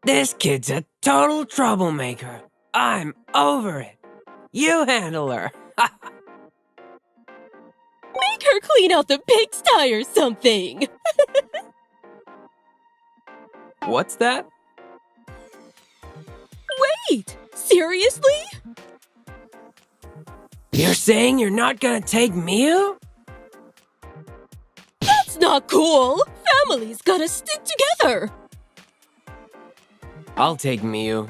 This kid's a total troublemaker. I'm over it. You handle her. Make her clean out the pigsty or something! What's that? Wait! Seriously? You're saying you're not gonna take Miyu? That's not cool! Families gotta stick together! I'll take Miyu.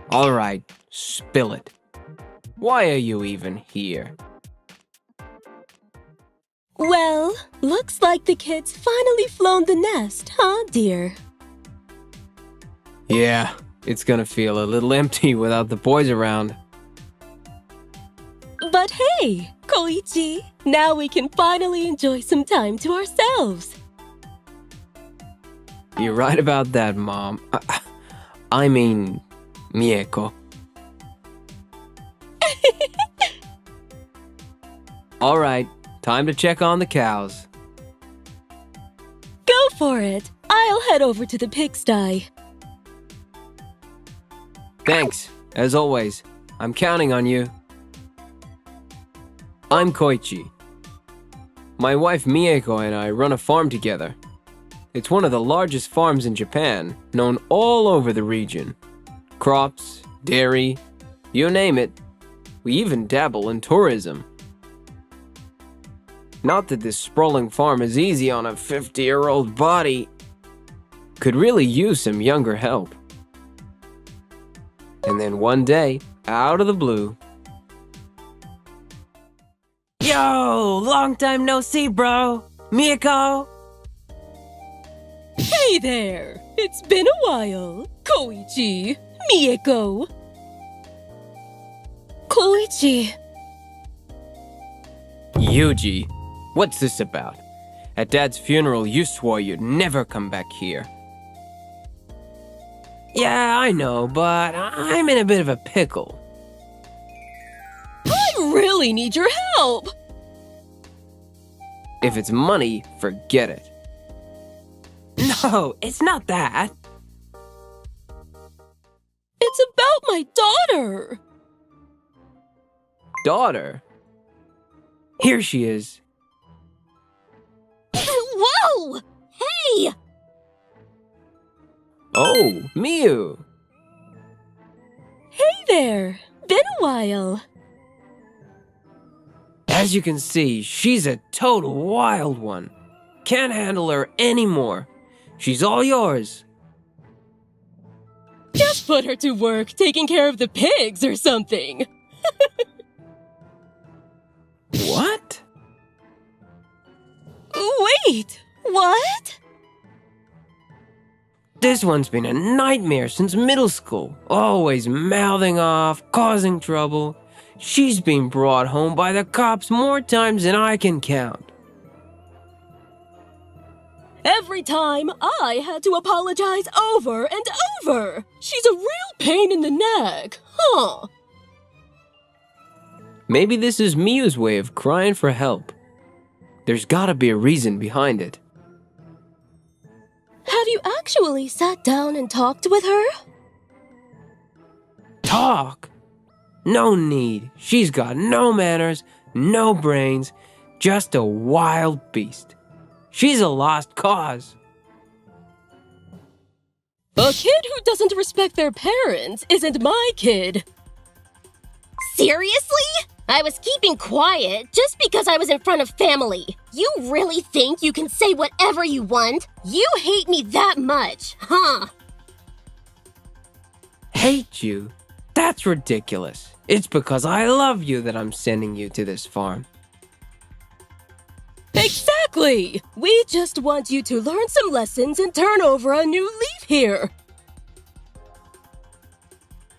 All right, spill it. Why are you even here? Well, looks like the kid's finally flown the nest, huh, dear? Yeah, it's gonna feel a little empty without the boys around. But hey, Koichi, now we can finally enjoy some time to ourselves. You're right about that, Mom. I mean, Mieko. All right, time to check on the cows. Go for it. I'll head over to the pigsty. Thanks, as always. I'm counting on you. I'm Koichi. My wife Mieko and I run a farm together. It's one of the largest farms in Japan, known all over the region. Crops, dairy, you name it. We even dabble in tourism. Not that this sprawling farm is easy on a 50-year-old body. Could really use some younger help. And then one day, out of the blue... Yo! Long time no see, bro! Mieko! Hey there! It's been a while. Koichi, Mieko. Koichi. Yuji, what's this about? At Dad's funeral, you swore you'd never come back here. Yeah, I know, but I'm in a bit of a pickle. I really need your help! If it's money, forget it. No, it's not that. It's about my daughter! Daughter? Here she is. Whoa! Hey! Oh, Miyu! Hey there! Been a while. As you can see, she's a total wild one. Can't handle her anymore. She's all yours. Just put her to work taking care of the pigs or something. What? Wait, what? This one's been a nightmare since middle school. Always mouthing off, causing trouble. She's been brought home by the cops more times than I can count. Every time I had to apologize over and over. She's a real pain in the neck, huh? Maybe this is Miyu's way of crying for help. There's gotta be a reason behind it. Have you actually sat down and talked with her? Talk? No need. She's got no manners, no brains, just a wild beast. She's a lost cause. A kid who doesn't respect their parents isn't my kid. Seriously? I was keeping quiet just because I was in front of family. You really think you can say whatever you want? You hate me that much, huh? Hate you? That's ridiculous. It's because I love you that I'm sending you to this farm. Exactly! We just want you to learn some lessons and turn over a new leaf here.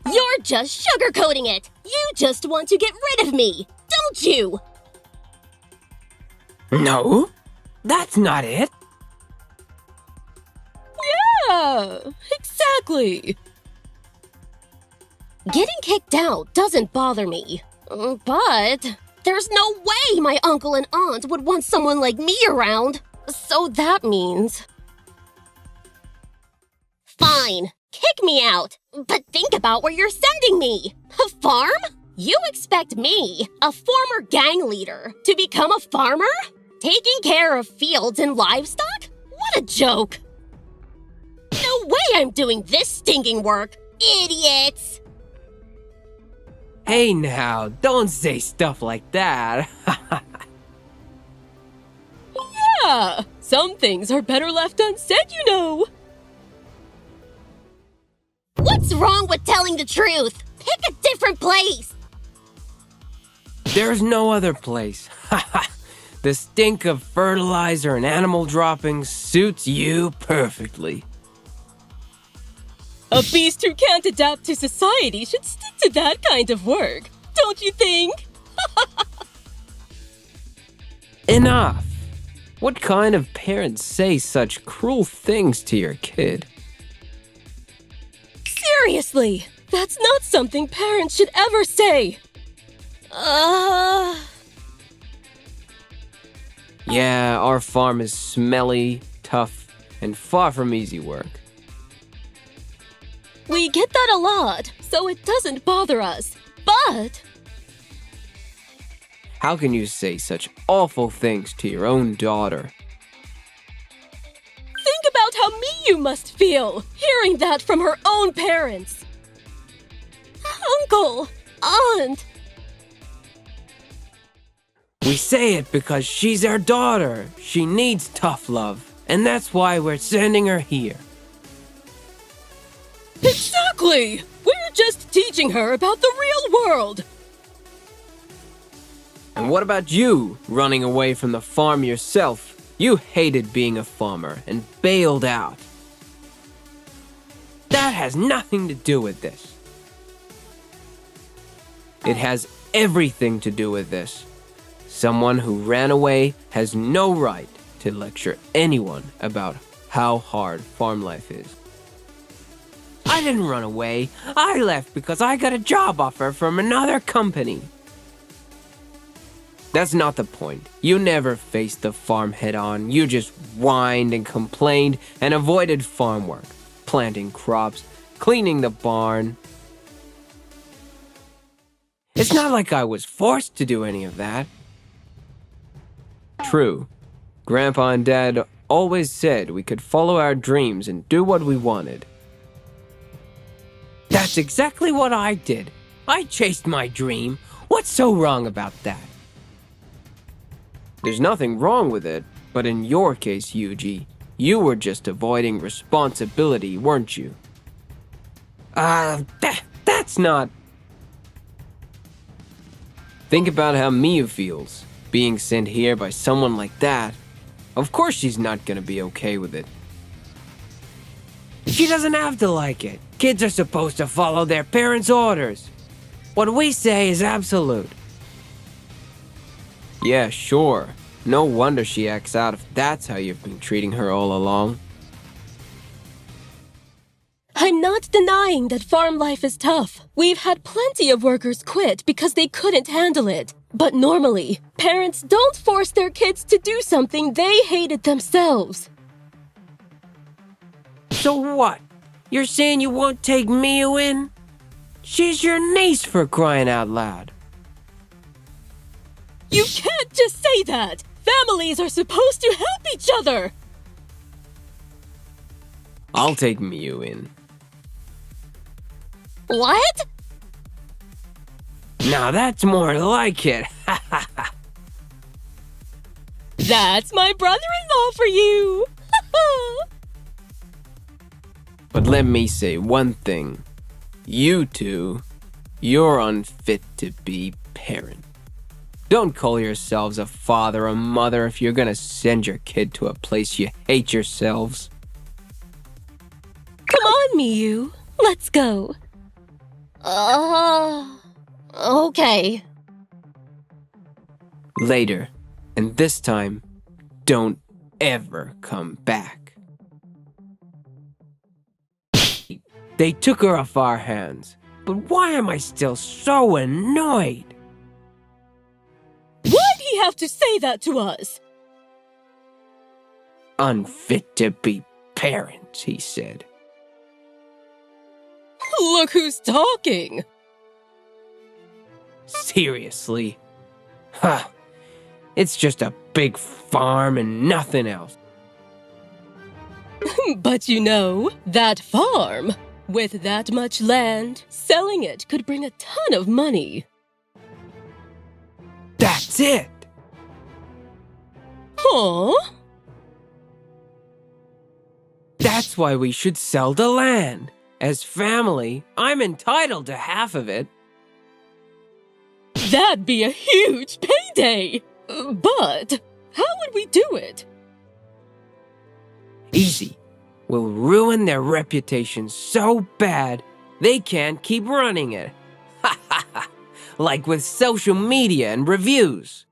You're just sugarcoating it. You just want to get rid of me, don't you? No, that's not it. Yeah, exactly. Getting kicked out doesn't bother me. But there's no way my uncle and aunt would want someone like me around. So that means... Fine, kick kick me out. But think about where you're sending me. A farm? You expect me, a former gang leader, to become a farmer? Taking care of fields and livestock? What a joke. No way I'm doing this stinking work. Idiots! Hey now, don't say stuff like that. Yeah, some things are better left unsaid, you know. What's wrong with telling the truth? Pick a different place. There's no other place. The stink of fertilizer and animal droppings suits you perfectly. A beast who can't adapt to society should stick to that kind of work, don't you think? Enough! What kind of parents say such cruel things to your kid? Seriously, that's not something parents should ever say. Yeah, our farm is smelly, tough, and far from easy work. We get that a lot, so it doesn't bother us. But How can you say such awful things to your own daughter? think about how Miyu must feel, hearing that from her own parents. Uncle, aunt. We say it because she's our daughter. She needs tough love, and that's why we're sending her here. Exactly! We're just teaching her about the real world. And what about you, running away from the farm yourself? You hated being a farmer and bailed out. That has nothing to do with this. It has everything to do with this. Someone who ran away has no right to lecture anyone about how hard farm life is. I didn't run away. I left because I got a job offer from another company. That's not the point. You never faced the farm head on. You just whined and complained and avoided farm work, planting crops, cleaning the barn. It's not like I was forced to do any of that. True. Grandpa and Dad always said we could follow our dreams and do what we wanted. That's exactly what I did. I chased my dream. What's so wrong about that? There's nothing wrong with it, but in your case, Yuji, you were just avoiding responsibility, weren't you? That's not... Think about how Miyu feels, being sent here by someone like that. Of course she's not gonna be okay with it. She doesn't have to like it. Kids are supposed to follow their parents' orders. What we say is absolute. Yeah, sure. No wonder she acts out if that's how you've been treating her all along. I'm not denying that farm life is tough. We've had plenty of workers quit because they couldn't handle it. But normally, parents don't force their kids to do something they hated themselves. So what? You're saying you won't take Miyu in? She's your niece, for crying out loud. You can't just say that! Families are supposed to help each other! I'll take Miyu in. What? Now that's more like it. That's my brother-in-law for you! But let me say one thing. You two, you're unfit to be parent. Don't call yourselves a father or mother if you're gonna send your kid to a place you hate yourselves. Come on, Miyu. Let's go. Okay. Later, and this time, don't ever come back. They took her off our hands, but why am I still so annoyed? Why'd he have to say that to us? Unfit to be parents, he said. Look who's talking! Seriously? Huh. It's just a big farm and nothing else. But you know, that farm, with that much land, selling it could bring a ton of money. That's it! Huh? That's why we should sell the land. As family, I'm entitled to half of it. That'd be a huge payday! But how would we do it? Easy. We'll ruin their reputation so bad, they can't keep running it. Ha ha ha! Like with social media and reviews.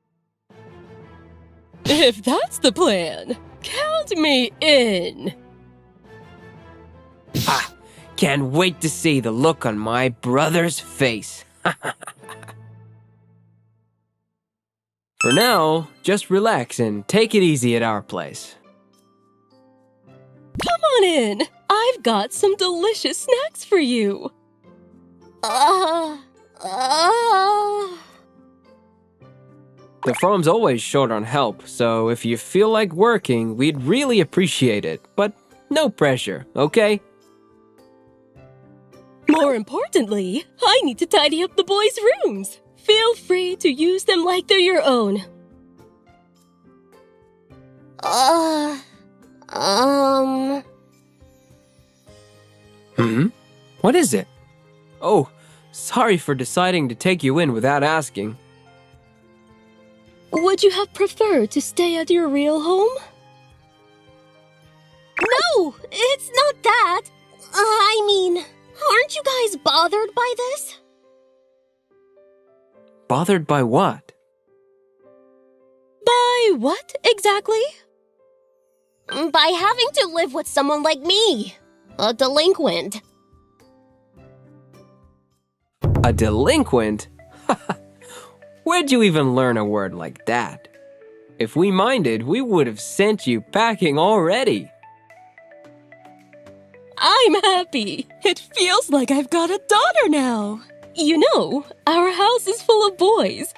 If that's the plan, count me in. Ah, can't wait to see the look on my brother's face. For now, just relax and take it easy at our place. Come on in. I've got some delicious snacks for you. The farm's always short on help, so if you feel like working, we'd really appreciate it. But no pressure, okay? More importantly, I need to tidy up the boys' rooms. Feel free to use them like they're your own. What is it? Oh, sorry for deciding to take you in without asking. Would you have preferred to stay at your real home? No, it's not that. I mean, aren't you guys bothered by this? Bothered by what? By what, exactly? By having to live with someone like me, a delinquent. A delinquent? Where'd you even learn a word like that? If we minded, we would have sent you packing already. I'm happy. It feels like I've got a daughter now. You know, our house is full of boys.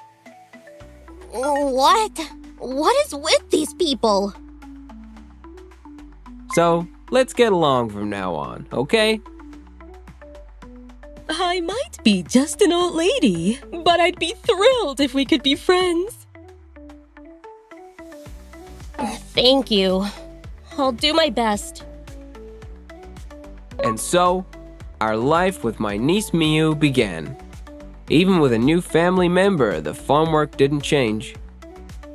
What? What is with these people? So, let's get along from now on, okay? I might be just an old lady, but I'd be thrilled if we could be friends. Thank you. I'll do my best. And so, our life with my niece Miyu began. Even with a new family member, the farm work didn't change.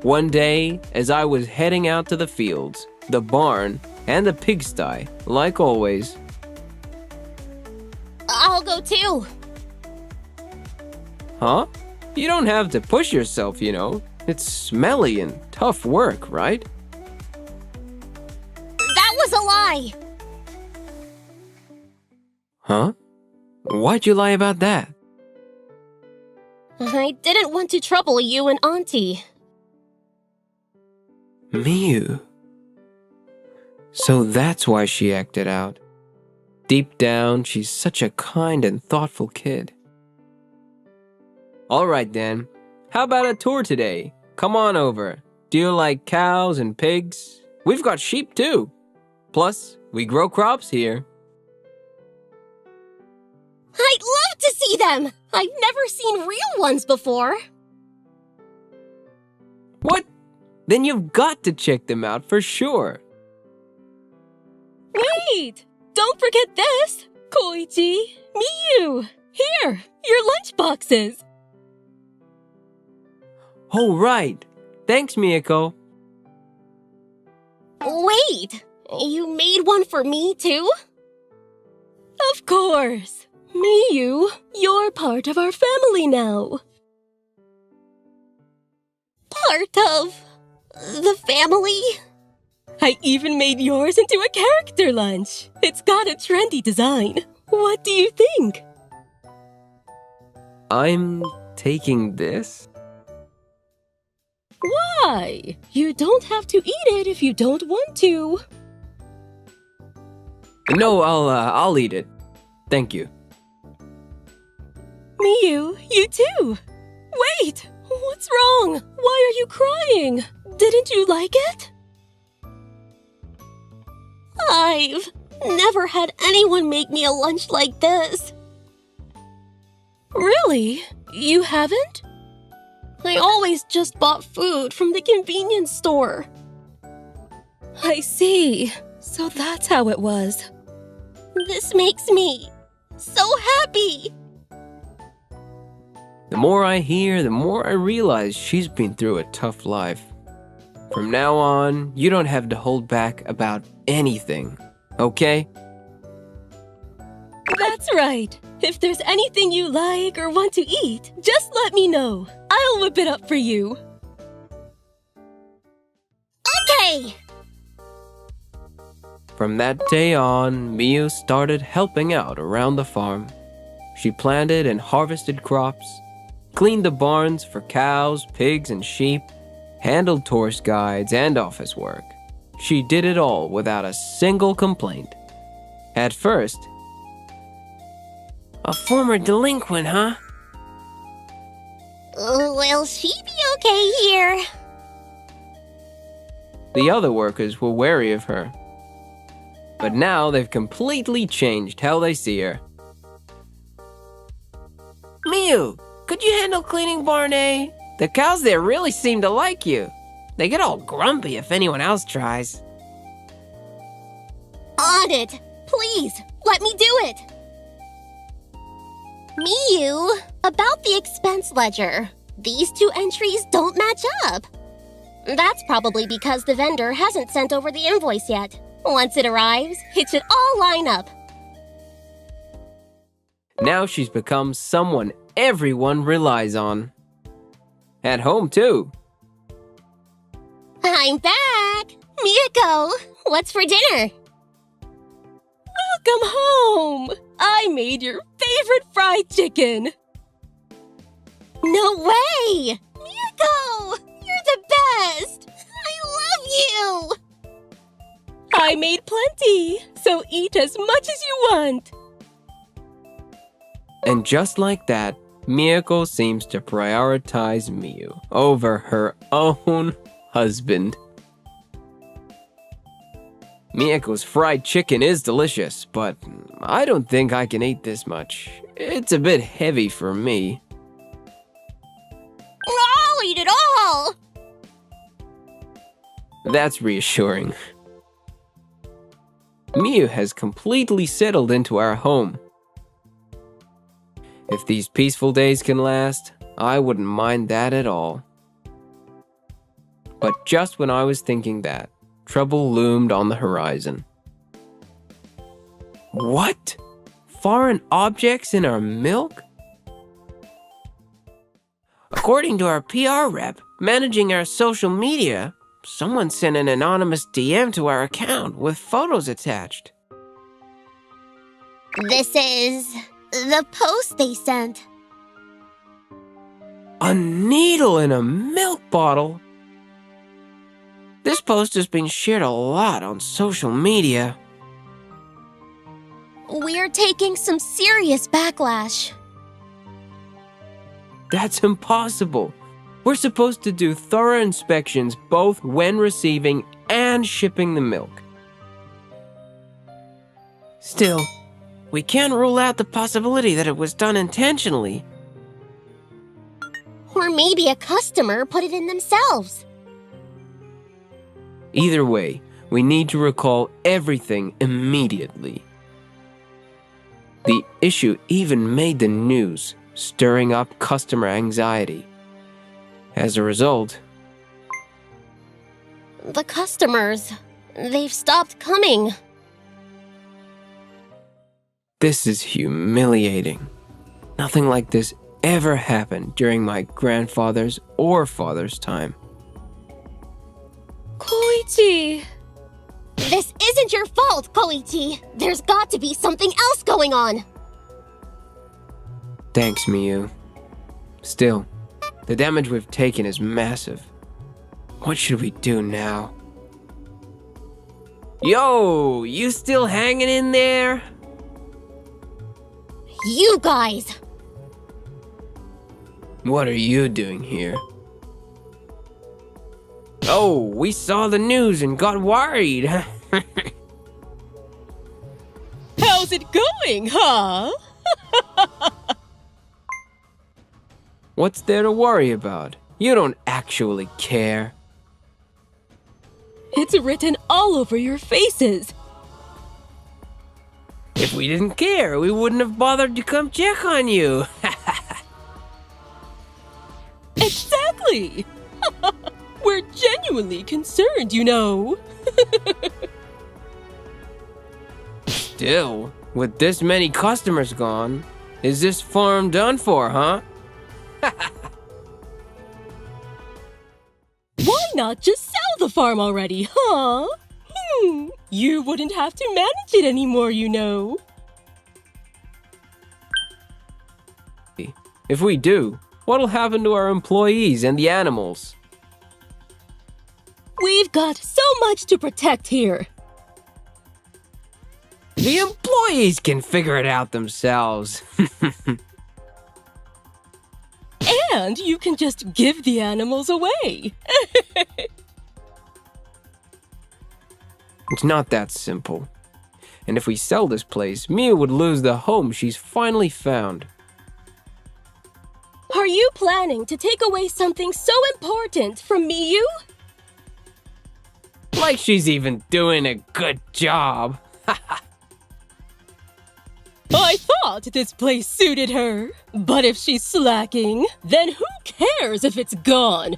One day, as I was heading out to the fields, the barn, and the pigsty, like always. I'll go too. Huh? You don't have to push yourself, you know. It's smelly and tough work, right? That was a lie. Huh? Why'd you lie about that? I didn't want to trouble you and Auntie. Miyu. So that's why she acted out. Deep down, she's such a kind and thoughtful kid. Alright then, how about a tour today? Come on over. Do you like cows and pigs? We've got sheep too. Plus, we grow crops here. I'd love to see them! I've never seen real ones before. What? Then you've got to check them out for sure. Wait! Don't forget this! Koichi, Miyu! Here, your lunch boxes! Oh, right. Thanks, Miyako. Wait! You made one for me too? Of course! Miyu, you're part of our family now. Part of the family? I even made yours into a character lunch. It's got a trendy design. What do you think? I'm taking this? Why? You don't have to eat it if you don't want to. No, I'll eat it. Thank you. Miyu, you too! Wait! What's wrong? Why are you crying? Didn't you like it? I've never had anyone make me a lunch like this. Really? You haven't? I always just bought food from the convenience store. I see. So that's how it was. This makes me so happy. The more I hear, the more I realize she's been through a tough life. From now on, you don't have to hold back about anything, okay? That's right. If there's anything you like or want to eat, just let me know. I'll whip it up for you. Okay! From that day on, Miyu started helping out around the farm. She planted and harvested crops, cleaned the barns for cows, pigs, and sheep, handled tourist guides and office work. She did it all without a single complaint. At first, a former delinquent, huh? Will she be okay here? The other workers were wary of her. But now they've completely changed how they see her. Miyu, could you handle cleaning barn A? The cows there really seem to like you. They get all grumpy if anyone else tries. On it! Please, let me do it! Miyu, about the expense ledger. These two entries don't match up. That's probably because the vendor hasn't sent over the invoice yet. Once it arrives, it should all line up. Now she's become someone everyone relies on. At home, too. I'm back! Miyako, what's for dinner? Welcome home! I made your favorite fried chicken. No way! Miyako, you're the best! I love you! I made plenty, so eat as much as you want. And just like that, Miyako seems to prioritize Miyu over her own husband. Miyako's fried chicken is delicious, but I don't think I can eat this much. It's a bit heavy for me. I'll eat it all! That's reassuring. Miyu has completely settled into our home. If these peaceful days can last, I wouldn't mind that at all. But just when I was thinking that, trouble loomed on the horizon. What? Foreign objects in our milk? According to our PR rep, managing our social media, someone sent an anonymous DM to our account with photos attached. This is the post they sent. A needle in a milk bottle? This post has been shared a lot on social media. We're taking some serious backlash. That's impossible. We're supposed to do thorough inspections both when receiving and shipping the milk. Still, we can't rule out the possibility that it was done intentionally. Or maybe a customer put it in themselves. Either way, we need to recall everything immediately. The issue even made the news, stirring up customer anxiety. As a result, The customers, they've stopped coming. this is humiliating. Nothing like this ever happened during my grandfather's or father's time. Koichi! This isn't your fault, Koichi. There's got to be something else going on. Thanks, Miyu. Still, the damage we've taken is massive. What should we do now? Yo, you still hanging in there? You guys! What are you doing here? Oh, we saw the news and got worried. How's it going, huh? What's there to worry about? You don't actually care. It's written all over your faces. If we didn't care, we wouldn't have bothered to come check on you. Exactly! We're genuinely concerned, you know. Still, with this many customers gone, is this farm done for, huh? Why not just sell the farm already, huh? You wouldn't have to manage it anymore, you know. If we do, what'll happen to our employees and the animals? We've got so much to protect here. The employees can figure it out themselves. And you can just give the animals away. It's not that simple. And if we sell this place, Miyu would lose the home she's finally found. Are you planning to take away something so important from Miyu? Like she's even doing a good job. I thought this place suited her. But if she's slacking, then who cares if it's gone?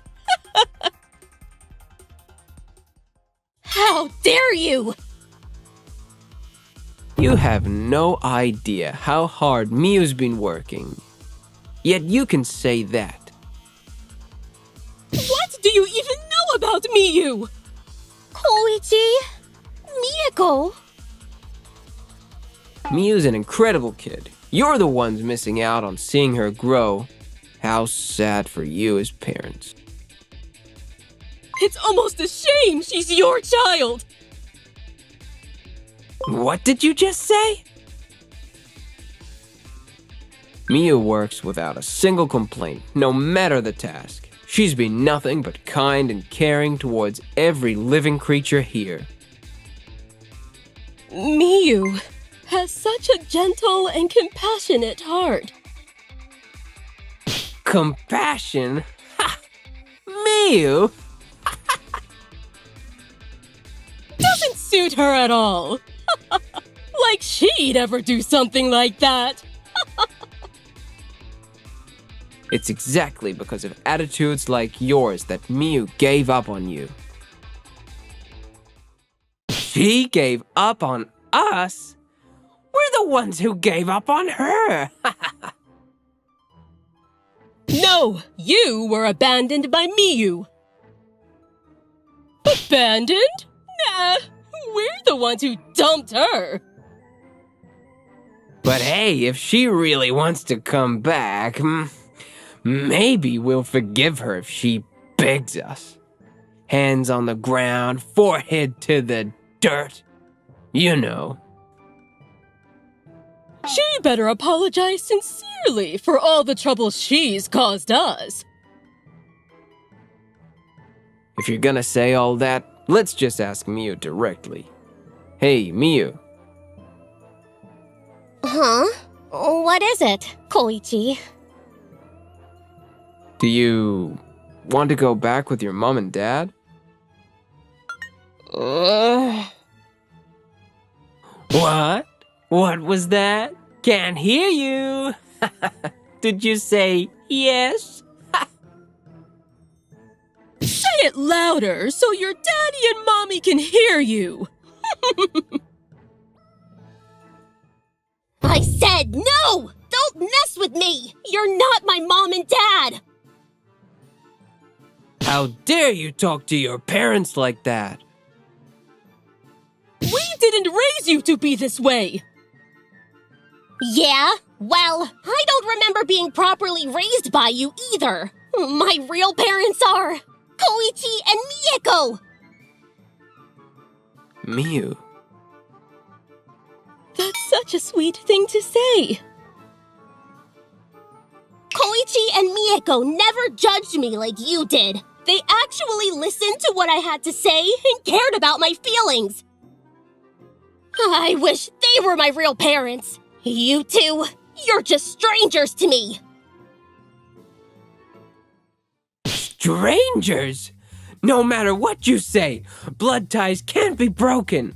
How dare you! You have no idea how hard Miyu's been working. Yet you can say that. What do you even know about Miyu? Koichi, Miyako. Miyu's an incredible kid. You're the ones missing out on seeing her grow. How sad for you as parents. It's almost a shame she's your child. What did you just say? Miyu works without a single complaint, no matter the task. She's been nothing but kind and caring towards every living creature here. Miyu has such a gentle and compassionate heart. Compassion? Ha! Miyu? Doesn't suit her at all. Like she'd ever do something like that. It's exactly because of attitudes like yours that Miyu gave up on you. She gave up on us? We're the ones who gave up on her! No, you were abandoned by Miyu. Abandoned? Nah, we're the ones who dumped her. But hey, if she really wants to come back, maybe we'll forgive her if she begs us. Hands on the ground, forehead to the dirt. You know. She better apologize sincerely for all the trouble she's caused us. If you're gonna say all that, let's just ask Miyu directly. Hey, Miyu. Huh? What is it, Koichi? Do you want to go back with your mom and dad? What? What was that? Can't hear you. Did you say yes? Say it louder so your daddy and mommy can hear you. I said no! Don't mess with me! You're not my mom and dad! How dare you talk to your parents like that? We didn't raise you to be this way. Yeah? Well, I don't remember being properly raised by you either. My real parents are Koichi and Miyako! Miyu. That's such a sweet thing to say. Koichi and Mieko never judged me like you did. They actually listened to what I had to say and cared about my feelings. I wish they were my real parents. You two, you're just strangers to me. Strangers? No matter what you say, blood ties can't be broken.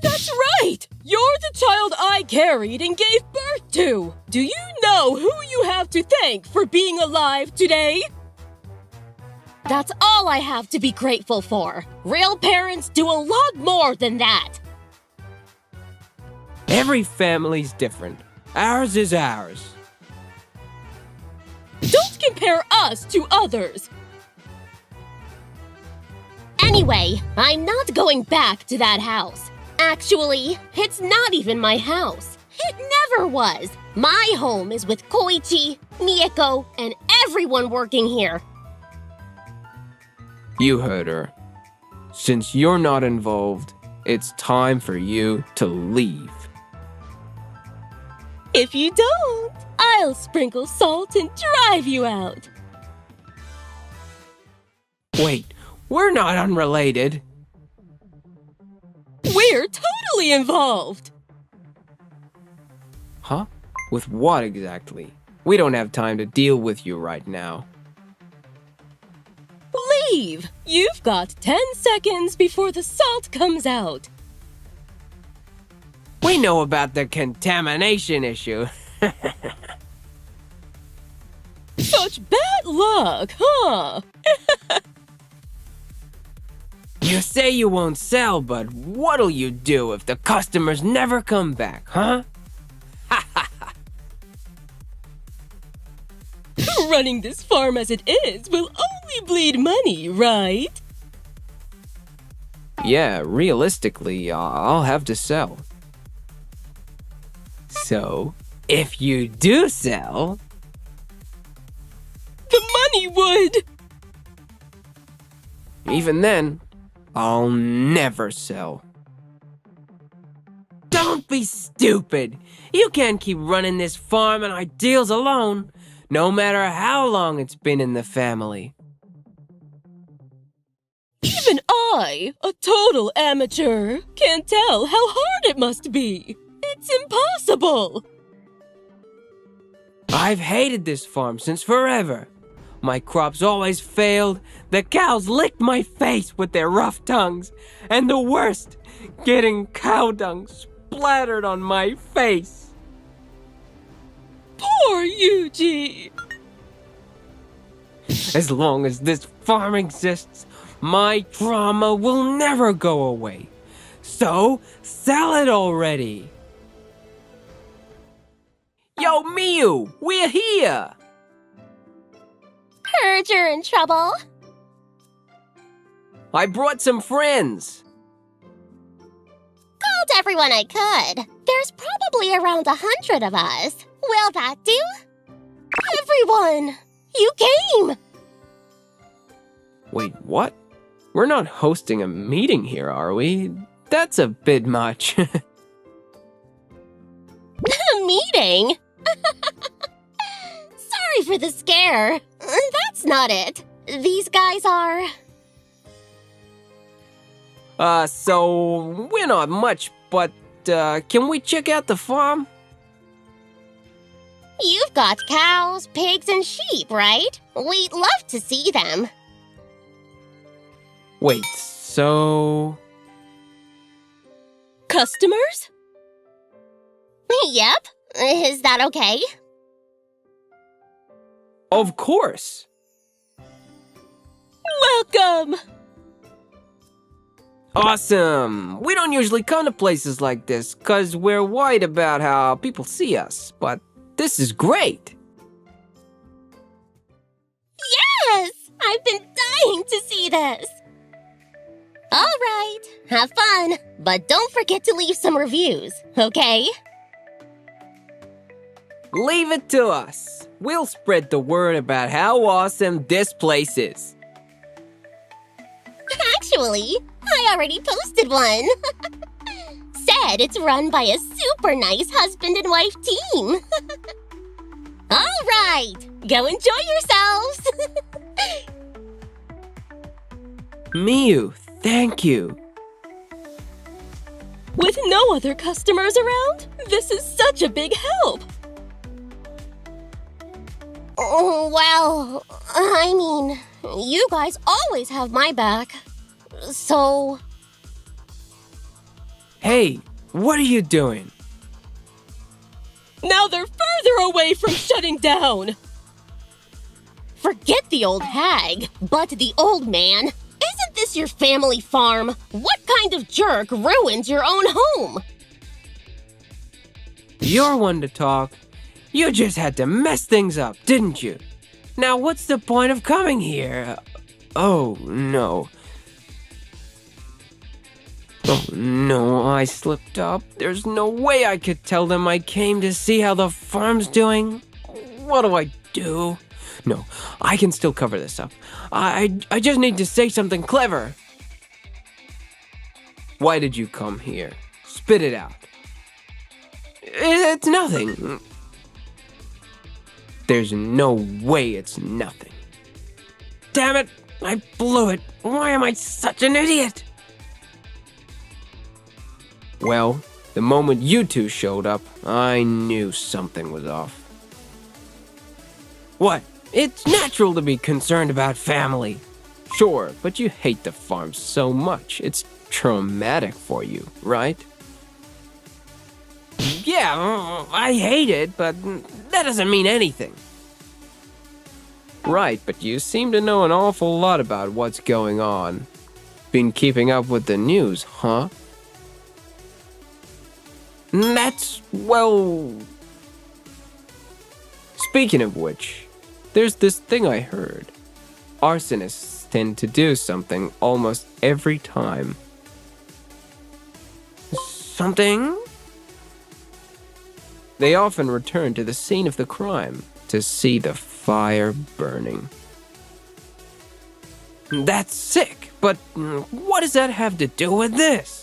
That's right! You're the child I carried and gave birth to! Do you know who you have to thank for being alive today? That's all I have to be grateful for. Real parents do a lot more than that. Every family's different. Ours is ours. Don't compare us to others! Anyway, I'm not going back to that house. Actually, it's not even my house. It never was. My home is with Koichi, Mieko, and everyone working here. You heard her. Since you're not involved, it's time for you to leave. If you don't, I'll sprinkle salt and drive you out. Wait, we're not unrelated. We're totally involved! Huh? With what exactly? We don't have time to deal with you right now. Leave! You've got 10 seconds before the salt comes out. We know about the contamination issue. Such bad luck, huh? You say you won't sell, but what'll you do if the customers never come back, huh? Running this farm as it is will only bleed money, right? Yeah, realistically, I'll have to sell. So, if you do sell... The money would! Even then, I'll never sell. Don't be stupid! You can't keep running this farm and ideals alone, no matter how long it's been in the family. Even I, a total amateur, can't tell how hard it must be. It's impossible! I've hated this farm since forever. My crops always failed, the cows licked my face with their rough tongues, and the worst, getting cow dung splattered on my face. Poor Yuji! As long as this farm exists, my trauma will never go away. So, sell it already! Yo, Miyu, we're here! Heard you're in trouble. I brought some friends. Called everyone I could. There's probably around 100 of us. Will that do? Everyone! You came! Wait, what? We're not hosting a meeting here, are we? That's a bit much. A meeting? Sorry for the scare. That's not it. These guys are... So we're not much, but, can we check out the farm? You've got cows, pigs, and sheep, right? We'd love to see them. Wait, so... Customers? Yep. Is that okay? Of course! Welcome! Awesome! We don't usually come to places like this, cause we're worried about how people see us, but this is great! Yes! I've been dying to see this! Alright, have fun, but don't forget to leave some reviews, okay? Leave it to us! We'll spread the word about how awesome this place is. Actually, I already posted one. Said it's run by a super nice husband and wife team. All right, go enjoy yourselves. Miyu, thank you. With no other customers around, this is such a big help. Oh, well, I mean, you guys always have my back. So... Hey, what are you doing? Now they're further away from shutting down. Forget the old hag, but the old man. Isn't this your family farm? What kind of jerk ruins your own home? You're one to talk. You just had to mess things up, didn't you? Now what's the point of coming here? Oh, no. Oh, no, I slipped up. There's no way I could tell them I came to see how the farm's doing. What do I do? No, I can still cover this up. I just need to say something clever. Why did you come here? Spit it out. It's nothing. There's no way it's nothing. Damn it, I blew it. Why am I such an idiot? Well, the moment you two showed up, I knew something was off. What? It's natural to be concerned about family. Sure, but you hate the farm so much. It's traumatic for you, right? Yeah, I hate it, but that doesn't mean anything. Right, but you seem to know an awful lot about what's going on. Been keeping up with the news, huh? That's, well... Speaking of which, there's this thing I heard. Arsonists tend to do something almost every time. Something? They often return to the scene of the crime to see the fire burning. That's sick, but what does that have to do with this?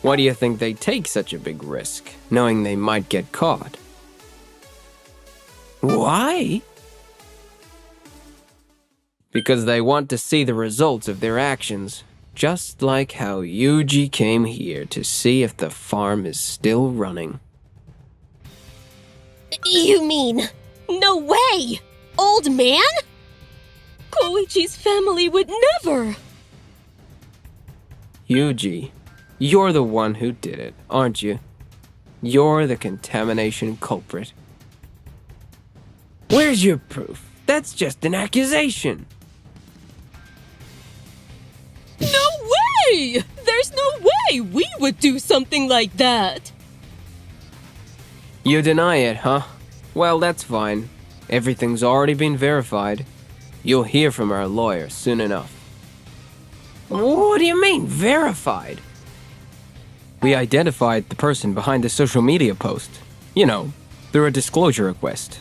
Why do you think they take such a big risk, knowing they might get caught? Why? Because they want to see the results of their actions, just like how Yuji came here to see if the farm is still running. You mean, no way! Old man? Koichi's family would never! Yuji, you're the one who did it, aren't you? You're the contamination culprit. Where's your proof? That's just an accusation. No way! There's no way we would do something like that! You deny it, huh? Well, that's fine. Everything's already been verified. You'll hear from our lawyer soon enough. What do you mean, verified? We identified the person behind the social media post. You know, through a disclosure request.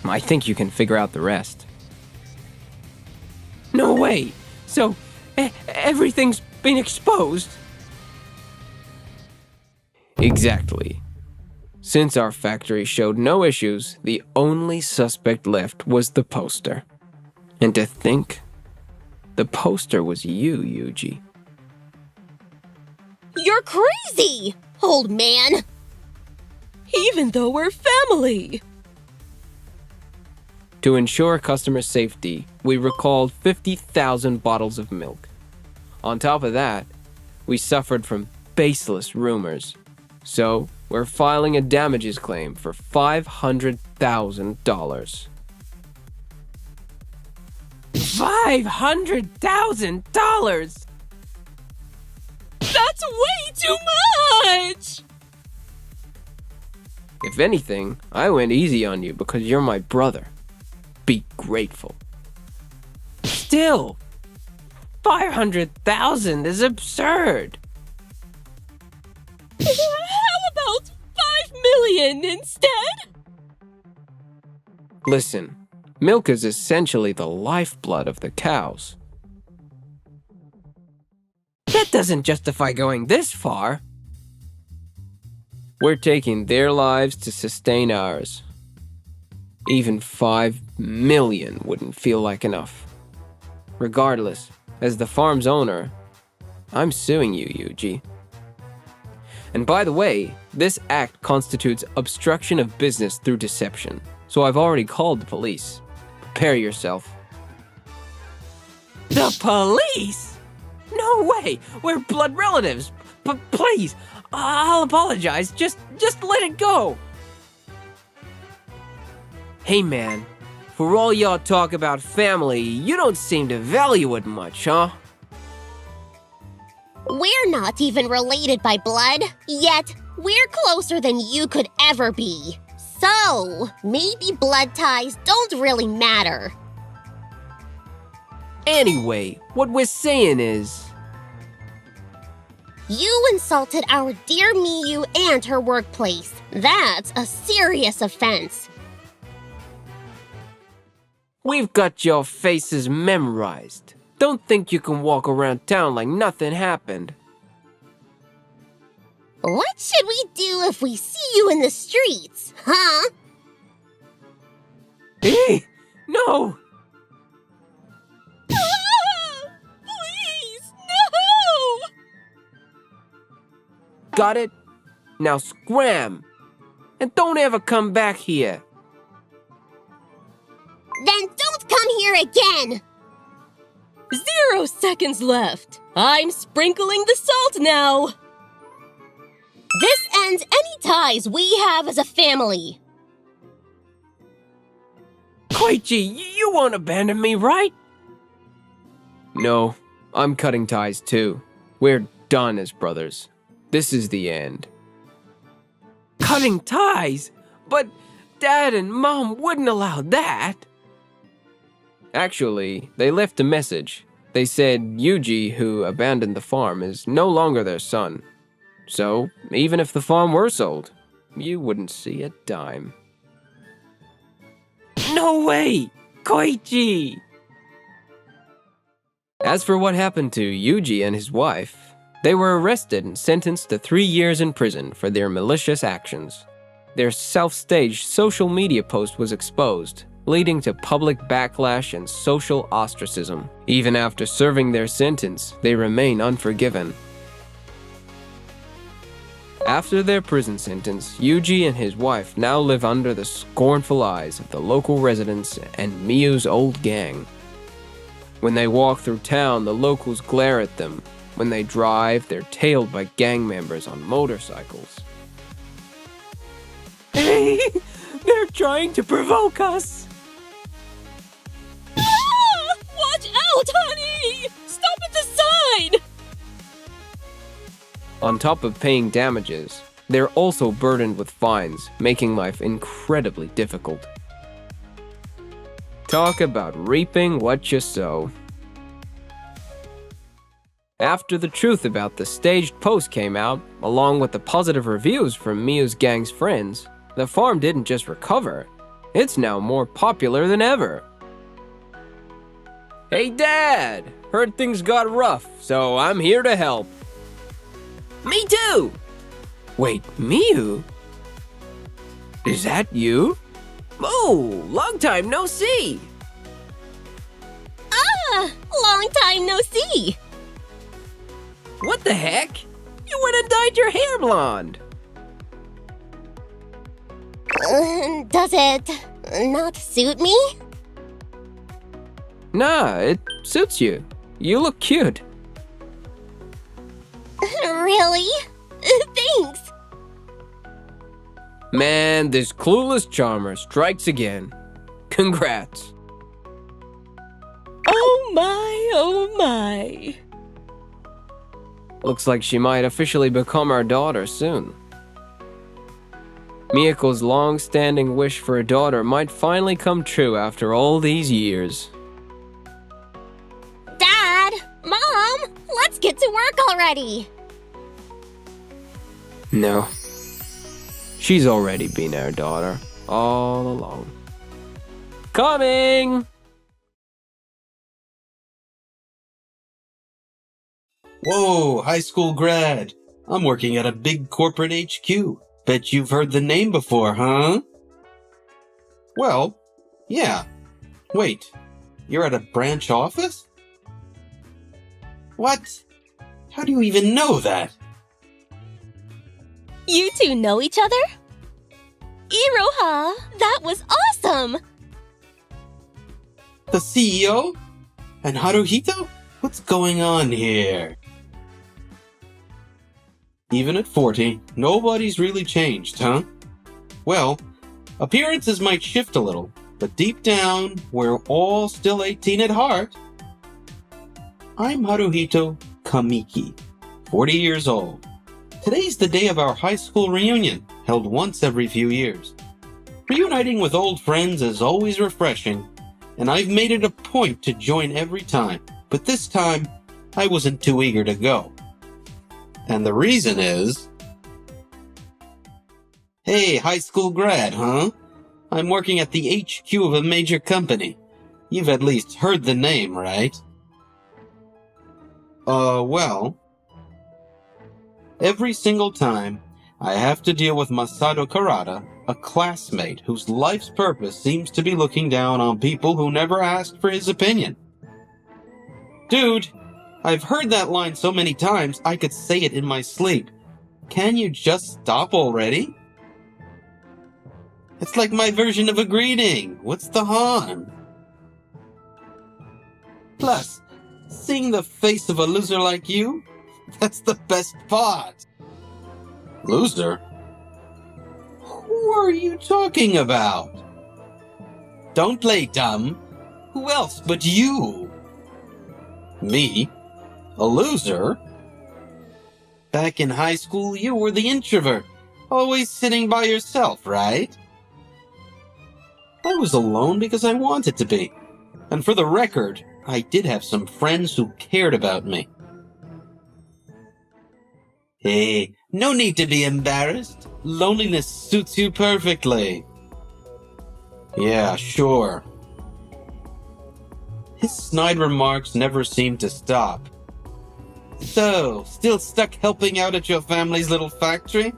I think you can figure out the rest. No way! So, everything's been exposed? Exactly. Since our factory showed no issues, the only suspect left was the poster. And to think, the poster was you, Yuji. You're crazy, old man! Even though we're family! To ensure customer safety, we recalled 50,000 bottles of milk. On top of that, we suffered from baseless rumors. So, we're filing a damages claim for $500,000. $500,000! That's way too much! If anything, I went easy on you because you're my brother. Be grateful. Still, 500,000 is absurd. How about 5 million instead? Listen, milk is essentially the lifeblood of the cows. That doesn't justify going this far. We're taking their lives to sustain ours. Even 5 million wouldn't feel like enough. Regardless, as the farm's owner, I'm suing you, Yuji. And by the way, this act constitutes obstruction of business through deception, so I've already called the police. Prepare yourself. The police? No way! We're blood relatives! But please, I'll apologize. Just let it go. Hey man, for all y'all talk about family, you don't seem to value it much, huh? We're not even related by blood, yet we're closer than you could ever be. So, maybe blood ties don't really matter. Anyway, what we're saying is... You insulted our dear Miyu and her workplace. That's a serious offense. We've got your faces memorized. Don't think you can walk around town like nothing happened. What should we do if we see you in the streets, huh? Hey, no! Please, no! Got it? Now scram! And don't ever come back here. Then don't come here again! 0 seconds left. I'm sprinkling the salt now. This ends any ties we have as a family. Koichi, you won't abandon me, right? No, I'm cutting ties too. We're done as brothers. This is the end. Cutting ties? But Dad and Mom wouldn't allow that. Actually, they left a message. They said Yuji, who abandoned the farm, is no longer their son. So, even if the farm were sold, you wouldn't see a dime. No way! Koichi! As for what happened to Yuji and his wife, they were arrested and sentenced to 3 years in prison for their malicious actions. Their self-staged social media post was exposed, leading to public backlash and social ostracism. Even after serving their sentence, they remain unforgiven. After their prison sentence, Yuji and his wife now live under the scornful eyes of the local residents and Miyu's old gang. When they walk through town, the locals glare at them. When they drive, they're tailed by gang members on motorcycles. Hey, they're trying to provoke us. Watch out, honey! Stop at the sign! On top of paying damages, they're also burdened with fines, making life incredibly difficult. Talk about reaping what you sow. After the truth about the staged post came out, along with the positive reviews from Miyu's gang's friends, the farm didn't just recover, it's now more popular than ever. Hey Dad! Heard things got rough, so I'm here to help. Me too! Wait, Miyu? Is that you? Oh, long time no see! Long time no see. What the heck? You went and dyed your hair blonde! Does it not suit me? Nah, it suits you. You look cute. Really? Thanks. Man, this clueless charmer strikes again. Congrats. Oh my, oh my. Looks like she might officially become our daughter soon. Miyako's long-standing wish for a daughter might finally come true after all these years. Dad! Mom! Let's get to work already! No. She's already been our daughter, all along. Coming! Whoa, high school grad. I'm working at a big corporate HQ. Bet you've heard the name before, huh? Well, yeah. Wait, you're at a branch office? What? How do you even know that? You two know each other? Iroha, that was awesome! The CEO? And Haruhito? What's going on here? Even at 40, nobody's really changed, huh? Well, appearances might shift a little, but deep down, we're all still 18 at heart. I'm Haruhito Kamiki, 40 years old. Today's the day of our high school reunion, held once every few years. Reuniting with old friends is always refreshing, and I've made it a point to join every time. But this time, I wasn't too eager to go. And the reason is... Hey, high school grad, huh? I'm working at the HQ of a major company. You've at least heard the name, right? Well... Every single time, I have to deal with Masato Karada, a classmate whose life's purpose seems to be looking down on people who never asked for his opinion. Dude, I've heard that line so many times I could say it in my sleep. Can you just stop already? It's like my version of a greeting. What's the harm? Plus, seeing the face of a loser like you, that's the best part. Loser? Who are you talking about? Don't play dumb. Who else but you? Me? A loser? Back in high school, you were the introvert, always sitting by yourself, right? I was alone because I wanted to be. And for the record, I did have some friends who cared about me. Hey, no need to be embarrassed. Loneliness suits you perfectly. Yeah, sure. His snide remarks never seemed to stop. So, still stuck helping out at your family's little factory?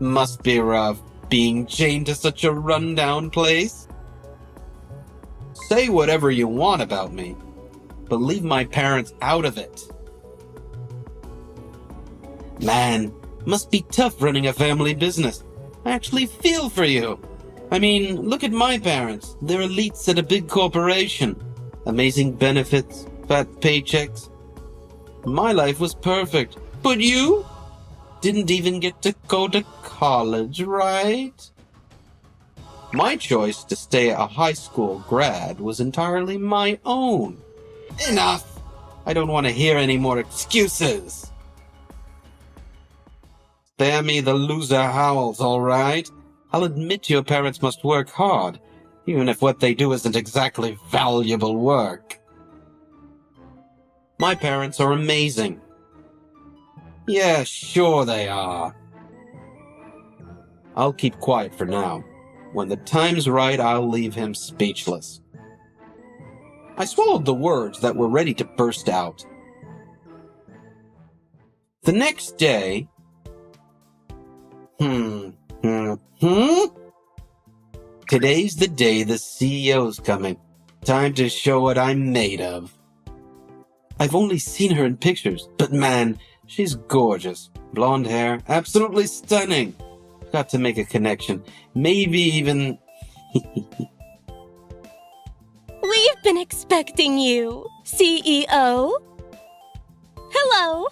Must be rough, being chained to such a rundown place. Say whatever you want about me, but leave my parents out of it. Man, must be tough running a family business. I actually feel for you. I mean, look at my parents. They're elites at a big corporation. Amazing benefits, fat paychecks. My life was perfect. But you? Didn't even get to go to college, right? My choice to stay a high school grad was entirely my own. Enough! I don't want to hear any more excuses. Spare me the loser howls, all right? I'll admit your parents must work hard, even if what they do isn't exactly valuable work. My parents are amazing. Yeah, sure they are. I'll keep quiet for now. When the time's right, I'll leave him speechless. I swallowed the words that were ready to burst out. The next day... Today's the day the CEO's coming. Time to show what I'm made of. I've only seen her in pictures, but man, she's gorgeous. Blonde hair, absolutely stunning. Got to make a connection. Maybe even... We've been expecting you, CEO. Hello.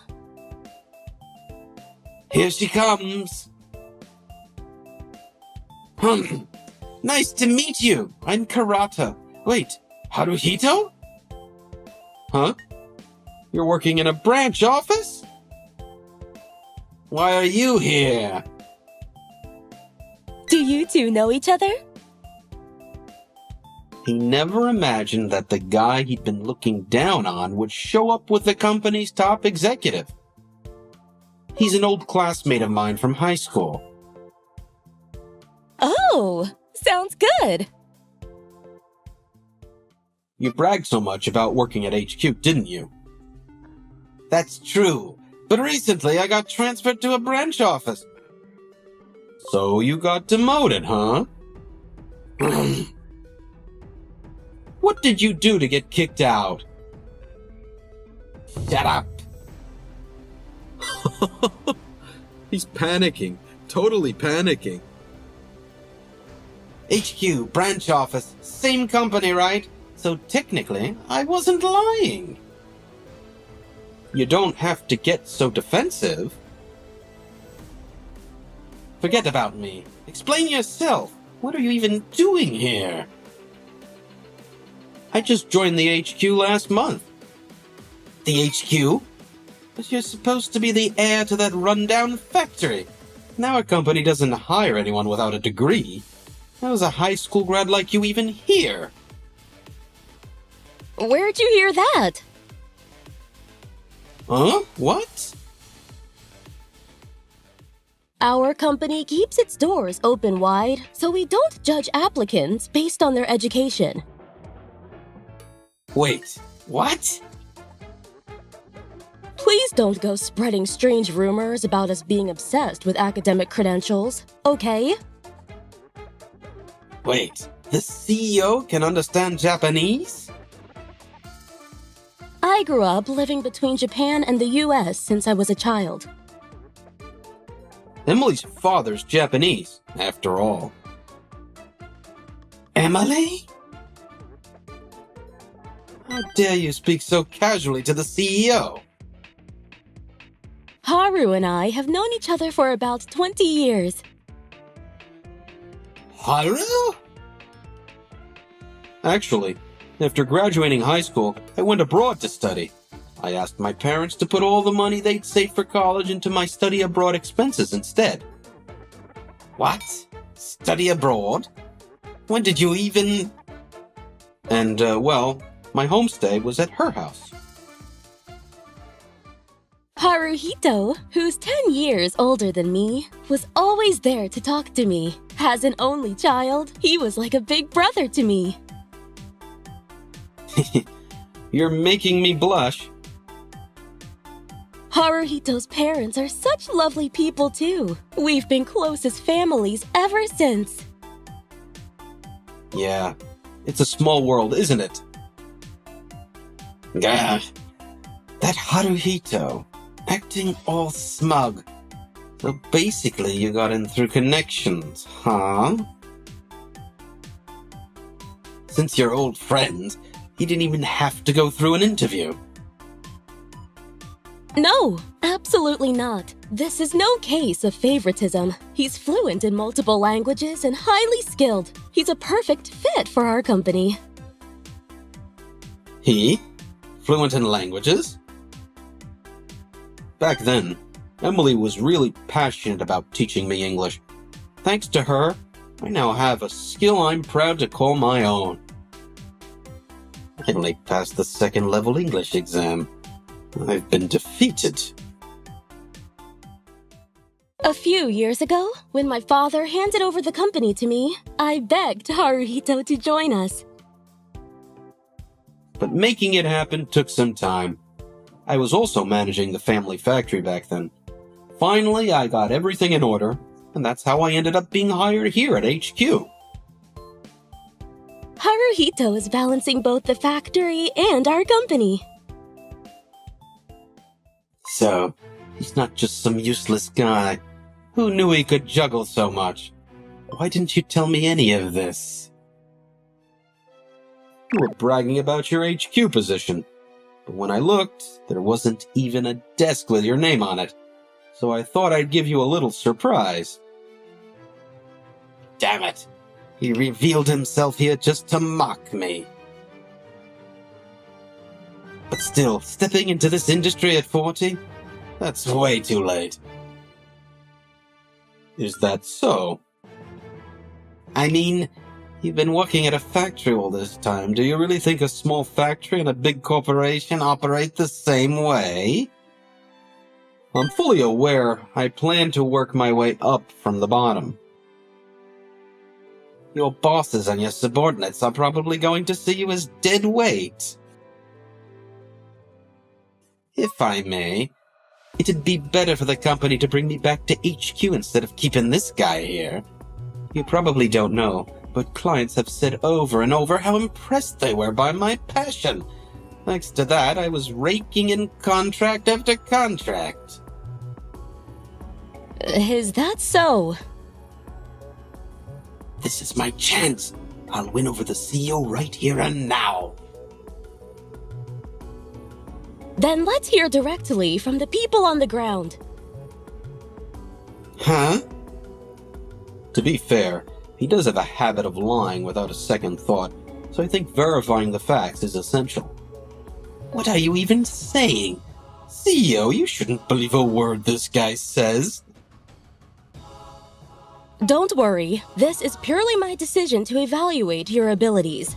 Here she comes. Nice to meet you. I'm Karata. Wait, Haruhito? Huh? You're working in a branch office? Why are you here? Do you two know each other? He never imagined that the guy he'd been looking down on would show up with the company's top executive. He's an old classmate of mine from high school. Oh, sounds good. You bragged so much about working at HQ, didn't you? That's true, but recently I got transferred to a branch office. So you got demoted, huh? What did you do to get kicked out? Shut up. He's panicking. Totally panicking. HQ, branch office, same company, right? So technically, I wasn't lying. You don't have to get so defensive. Forget about me. Explain yourself. What are you even doing here? I just joined the HQ last month. The HQ? But you're supposed to be the heir to that rundown factory. Now our company doesn't hire anyone without a degree. How's a high school grad like you even here? Where'd you hear that? Huh? What? Our company keeps its doors open wide, so we don't judge applicants based on their education. Wait, what? Please don't go spreading strange rumors about us being obsessed with academic credentials, okay? Wait, the CEO can understand Japanese? I grew up living between Japan and the US since I was a child. Emily's father's Japanese, after all. Emily? How dare you speak so casually to the CEO? Haru and I have known each other for about 20 years. Haru? Actually, after graduating high school, I went abroad to study. I asked my parents to put all the money they'd saved for college into my study abroad expenses instead. What? Study abroad? When did you even... And, well, my homestay was at her house. Haruhito, who's 10 years older than me, was always there to talk to me. As an only child, he was like a big brother to me. You're making me blush. Haruhito's parents are such lovely people too. We've been close as families ever since. Yeah, it's a small world, isn't it? Gah. That Haruhito, acting all smug. So basically you got in through connections, huh? Since you're old friends, he didn't even have to go through an interview. No, absolutely not. This is no case of favoritism. He's fluent in multiple languages and highly skilled. He's a perfect fit for our company. He? Fluent in languages? Back then, Emily was really passionate about teaching me English. Thanks to her, I now have a skill I'm proud to call my own. I only passed the second level English exam. I've been defeated. A few years ago, when my father handed over the company to me, I begged Haruhito to join us. But making it happen took some time. I was also managing the family factory back then. Finally, I got everything in order, and that's how I ended up being hired here at HQ. Haruhito is balancing both the factory and our company. So, he's not just some useless guy. Who knew he could juggle so much? Why didn't you tell me any of this? You were bragging about your HQ position, but when I looked, there wasn't even a desk with your name on it, so I thought I'd give you a little surprise. Damn it! He revealed himself here just to mock me. But still, stepping into this industry at 40? That's way too late. Is that so? I mean, you've been working at a factory all this time. Do you really think a small factory and a big corporation operate the same way? I'm fully aware I plan to work my way up from the bottom. Your bosses and your subordinates are probably going to see you as dead weight. If I may, it'd be better for the company to bring me back to HQ instead of keeping this guy here. You probably don't know, but clients have said over and over how impressed they were by my passion. Thanks to that, I was raking in contract after contract. Is that so? This is my chance. I'll win over the CEO right here and now. Then let's hear directly from the people on the ground. Huh? To be fair, he does have a habit of lying without a second thought, so I think verifying the facts is essential. What are you even saying? CEO, you shouldn't believe a word this guy says. Don't worry, this is purely my decision to evaluate your abilities.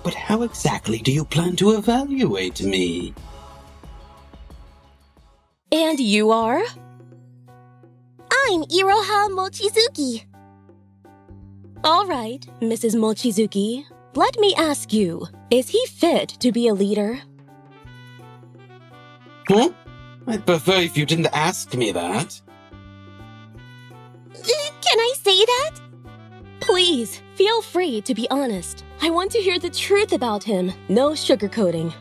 But how exactly do you plan to evaluate me? And you are? I'm Iroha Mochizuki. All right, Mrs. Mochizuki. Let me ask you, is he fit to be a leader? Huh? I'd prefer if you didn't ask me that. Can I say that? Please, feel free to be honest. I want to hear the truth about him, no sugarcoating.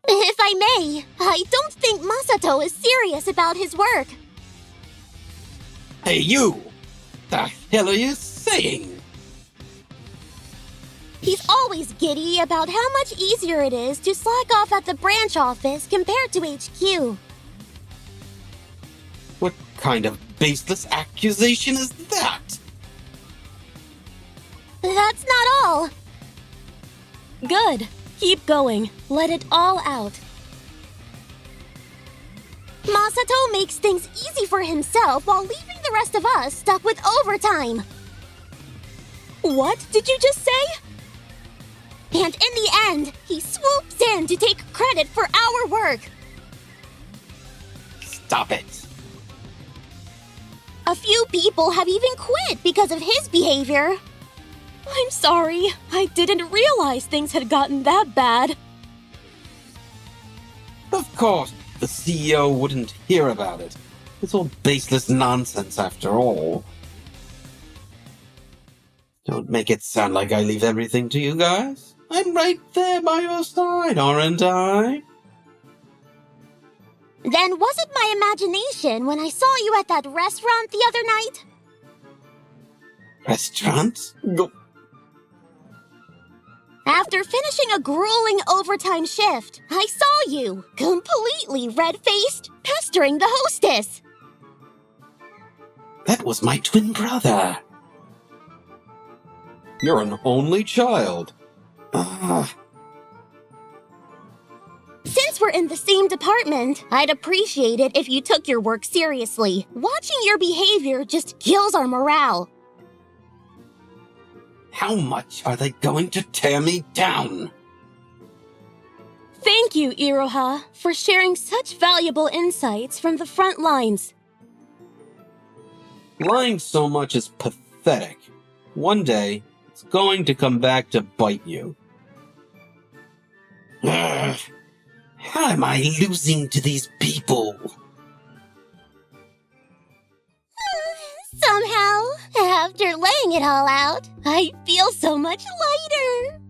If I may, I don't think Masato is serious about his work. Hey, you! The hell are you saying? He's always giddy about how much easier it is to slack off at the branch office compared to HQ. What kind of baseless accusation is that? That's not all. Good. Keep going. Let it all out. Masato makes things easy for himself while leaving the rest of us stuck with overtime. What did you just say? And in the end, he swoops in to take credit for our work. Stop it. A few people have even quit because of his behavior. I'm sorry. I didn't realize things had gotten that bad. Of course, the CEO wouldn't hear about it. It's all baseless nonsense after all. Don't make it sound like I leave everything to you guys. I'm right there by your side, aren't I? Then was it my imagination when I saw you at that restaurant the other night? Restaurant? Go. After finishing a grueling overtime shift, I saw you, completely red-faced, pestering the hostess. That was my twin brother. You're an only child. Since we're in the same department, I'd appreciate it if you took your work seriously. Watching your behavior just kills our morale. How much are they going to tear me down? Thank you, Iroha, for sharing such valuable insights from the front lines. Lying so much is pathetic. One day, it's going to come back to bite you. Ugh. How am I losing to these people? Somehow, after laying it all out, I feel so much lighter.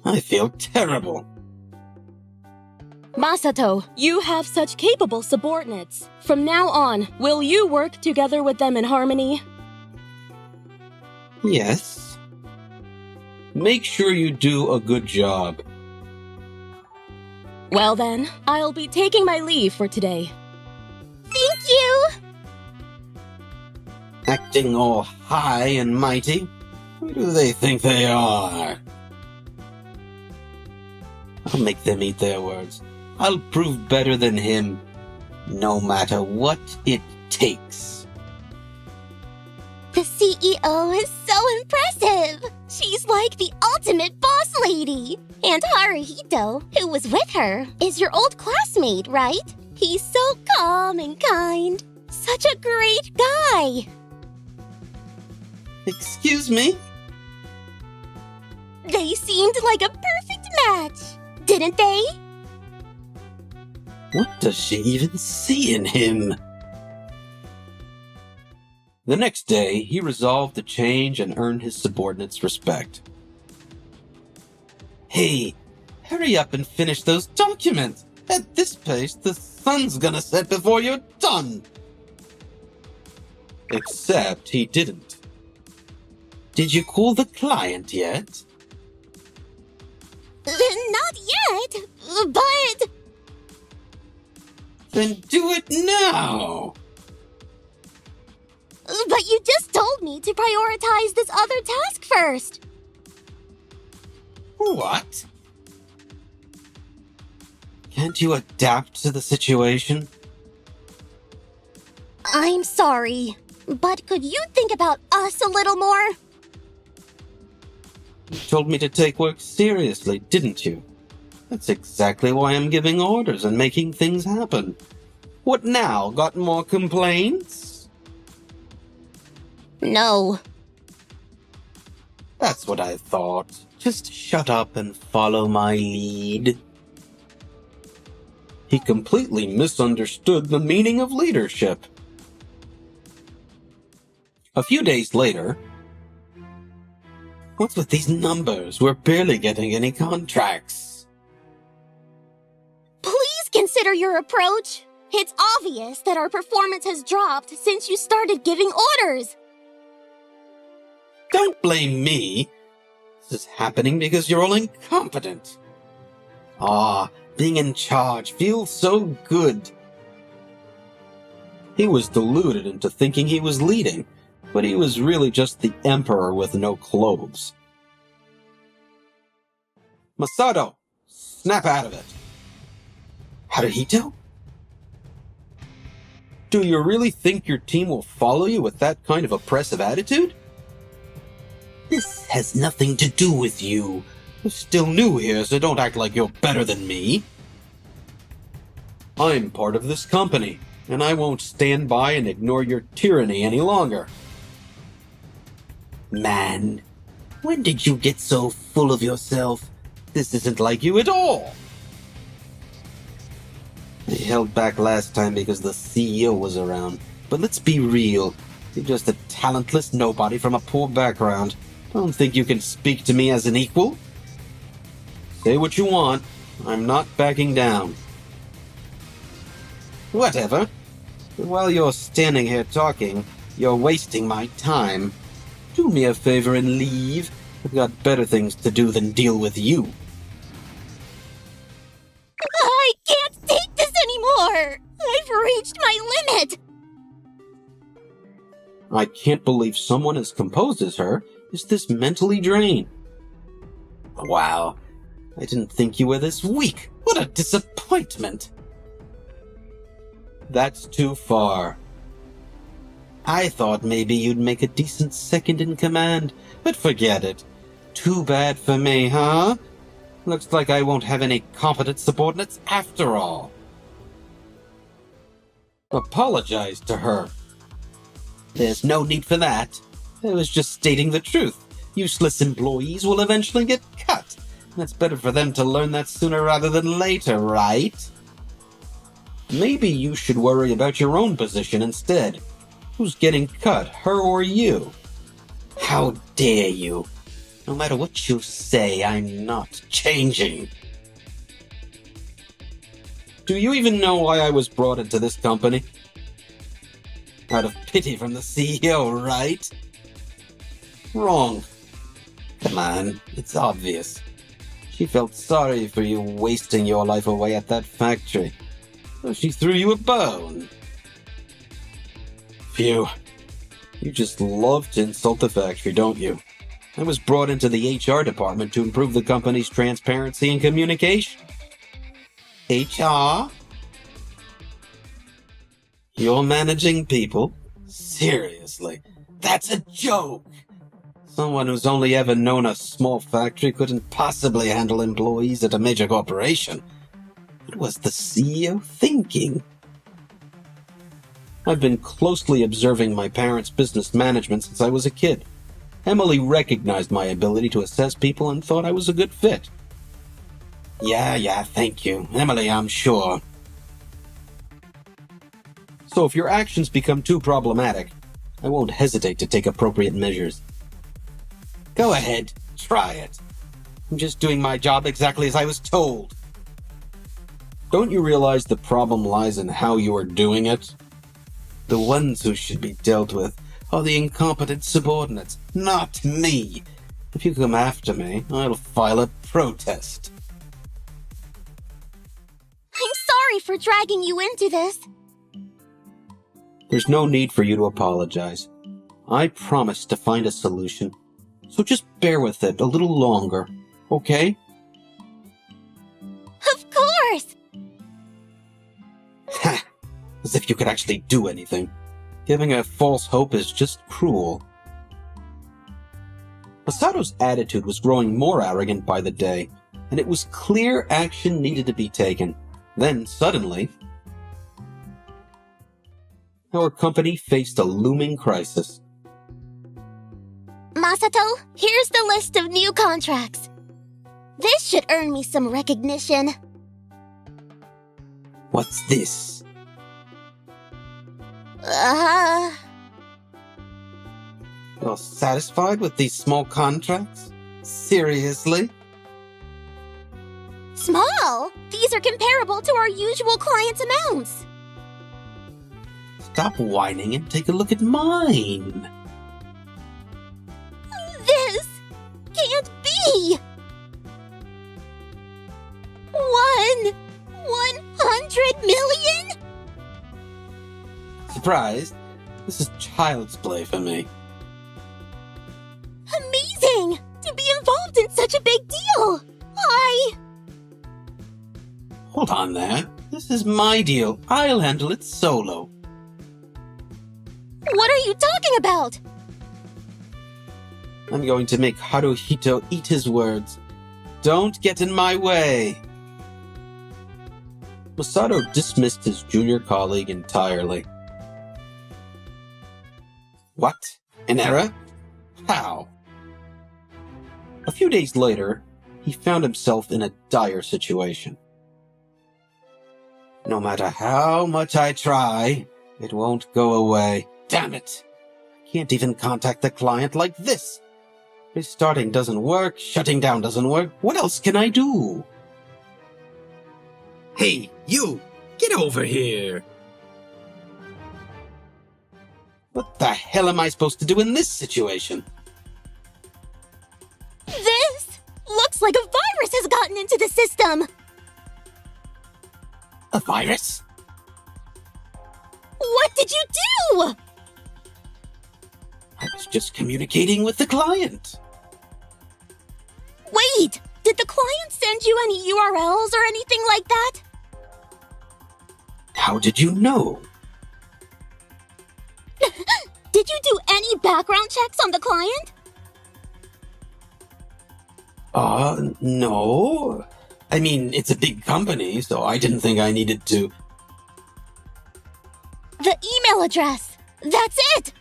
I feel terrible. Masato, you have such capable subordinates. From now on, will you work together with them in harmony? Yes. Make sure you do a good job. Well then, I'll be taking my leave for today. Thank you! Acting all high and mighty? Who do they think they are? I'll make them eat their words. I'll prove better than him, no matter what it takes. The CEO is so impressive! She's like the ultimate boss lady! And Haruhito, who was with her, is your old classmate, right? He's so calm and kind. Such a great guy! Excuse me? They seemed like a perfect match, didn't they? What does she even see in him? The next day, he resolved to change and earn his subordinates' respect. Hey, hurry up and finish those documents! At this pace, the sun's gonna set before you're done! Except he didn't. Did you call the client yet? Not yet, but... Then do it now! But you just told me to prioritize this other task first. What? Can't you adapt to the situation? I'm sorry, but could you think about us a little more? You told me to take work seriously, didn't you? That's exactly why I'm giving orders and making things happen. What now? Got more complaints? No. That's what I thought. Just shut up and follow my lead. He completely misunderstood the meaning of leadership. A few days later... What's with these numbers? We're barely getting any contracts. Please consider your approach. It's obvious that our performance has dropped since you started giving orders. Don't blame me. This is happening because you're all incompetent. Being in charge feels so good. He was deluded into thinking he was leading, but he was really just the emperor with no clothes. Masato, snap out of it. Haruhito? Do you really think your team will follow you with that kind of oppressive attitude? This has nothing to do with you. You're still new here, so don't act like you're better than me. I'm part of this company, and I won't stand by and ignore your tyranny any longer. Man, when did you get so full of yourself? This isn't like you at all. I held back last time because the CEO was around, but let's be real. You're just a talentless nobody from a poor background. Don't think you can speak to me as an equal? Say what you want. I'm not backing down. Whatever. While you're standing here talking, you're wasting my time. Do me a favor and leave. I've got better things to do than deal with you. I can't take this anymore! I've reached my limit! I can't believe someone as composed as her is this mentally drained. Wow. I didn't think you were this weak. What a disappointment. That's too far. I thought maybe you'd make a decent second in command, but forget it. Too bad for me, huh? Looks like I won't have any competent subordinates after all. Apologize to her. There's no need for that. I was just stating the truth. Useless employees will eventually get cut. It's better for them to learn that sooner rather than later, right? Maybe you should worry about your own position instead. Who's getting cut, her or you? How dare you? No matter what you say, I'm not changing. Do you even know why I was brought into this company? Out of pity from the CEO, right? Wrong. Come on, it's obvious. She felt sorry for you wasting your life away at that factory. So she threw you a bone. Phew. You just love to insult the factory, don't you? I was brought into the HR department to improve the company's transparency and communication. HR? You're managing people? Seriously, that's a joke! Someone who's only ever known a small factory couldn't possibly handle employees at a major corporation. What was the CEO thinking? I've been closely observing my parents' business management since I was a kid. Emily recognized my ability to assess people and thought I was a good fit. Yeah, thank you. Emily, I'm sure. So if your actions become too problematic, I won't hesitate to take appropriate measures. Go ahead, try it. I'm just doing my job exactly as I was told. Don't you realize the problem lies in how you are doing it? The ones who should be dealt with are the incompetent subordinates, not me. If you come after me, I'll file a protest. I'm sorry for dragging you into this. There's no need for you to apologize. I promised to find a solution, so just bear with it a little longer, okay? Of course! Ha! As if you could actually do anything. Giving a false hope is just cruel. Masato's attitude was growing more arrogant by the day, and it was clear action needed to be taken. Then, suddenly, our company faced a looming crisis. Masato, here's the list of new contracts. This should earn me some recognition. What's this? You're satisfied with these small contracts? Seriously? Small? These are comparable to our usual clients' amounts. Stop whining and take a look at mine. This can't be! 100 million? Surprised? This is child's play for me. Amazing! To be involved in such a big deal! Hold on there. This is my deal. I'll handle it solo. What are you talking about? I'm going to make Haruhito eat his words. Don't get in my way. Masato dismissed his junior colleague entirely. What? An error? How? A few days later, he found himself in a dire situation. No matter how much I try, it won't go away. Damn it! I can't even contact the client like this. Restarting doesn't work, shutting down doesn't work. What else can I do? Hey, you! Get over here! What the hell am I supposed to do in this situation? This looks like a virus has gotten into the system. A virus? What did you do? I was just communicating with the client. Wait, did the client send you any URLs or anything like that? How did you know? Did you do any background checks on the client? No. I mean, it's a big company, so I didn't think I needed to. The email address. That's it!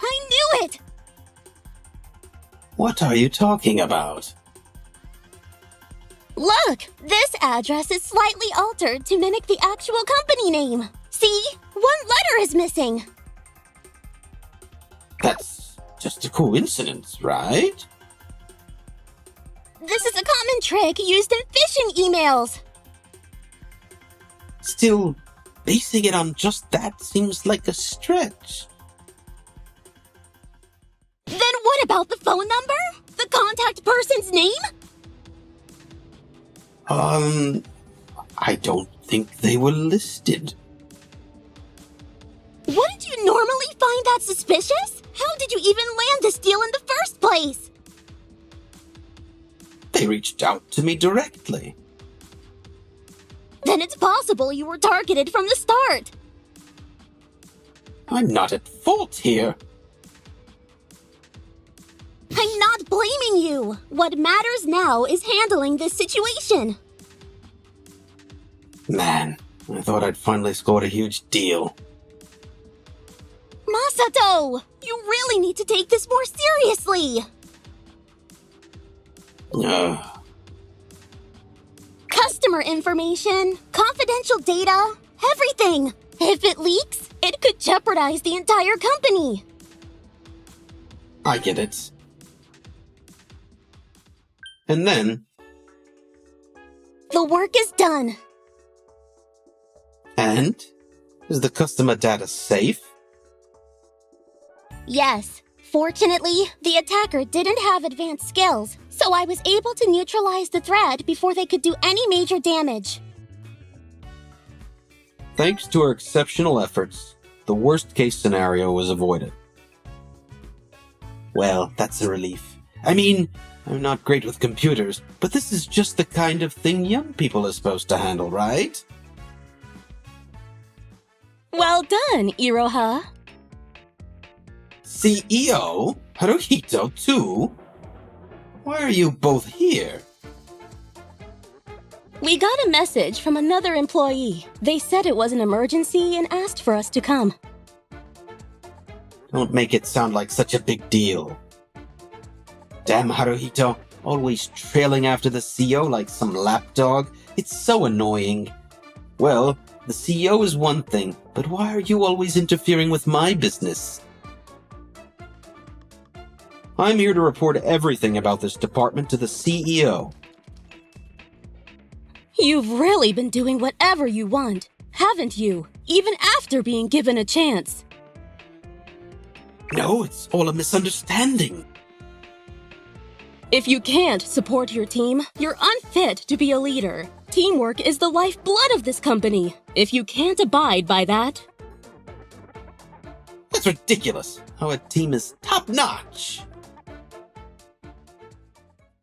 I knew it! What are you talking about? Look, this address is slightly altered to mimic the actual company name. See? One letter is missing. That's just a coincidence, right? This is a common trick used in phishing emails. Still, basing it on just that seems like a stretch. Then what about the phone number? The contact person's name? I don't think they were listed. Wouldn't you normally find that suspicious? How did you even land this deal in the first place? They reached out to me directly. Then it's possible you were targeted from the start. I'm not at fault here. I'm not blaming you. What matters now is handling this situation. Man, I thought I'd finally scored a huge deal. Masato, you really need to take this more seriously. Customer information, confidential data, everything. If it leaks, it could jeopardize the entire company. I get it. And then... The work is done. And? Is the customer data safe? Yes. Fortunately, the attacker didn't have advanced skills, so I was able to neutralize the threat before they could do any major damage. Thanks to our exceptional efforts, the worst-case scenario was avoided. Well, that's a relief. I mean, I'm not great with computers, but this is just the kind of thing young people are supposed to handle, right? Well done, Iroha. CEO? Haruhito, too? Why are you both here? We got a message from another employee. They said it was an emergency and asked for us to come. Don't make it sound like such a big deal. Damn Haruhito, always trailing after the CEO like some lapdog. It's so annoying. Well, the CEO is one thing, but why are you always interfering with my business? I'm here to report everything about this department to the CEO. You've really been doing whatever you want, haven't you? Even after being given a chance. No, it's all a misunderstanding. If you can't support your team, you're unfit to be a leader. Teamwork is the lifeblood of this company. If you can't abide by that... That's ridiculous. Our team is top-notch.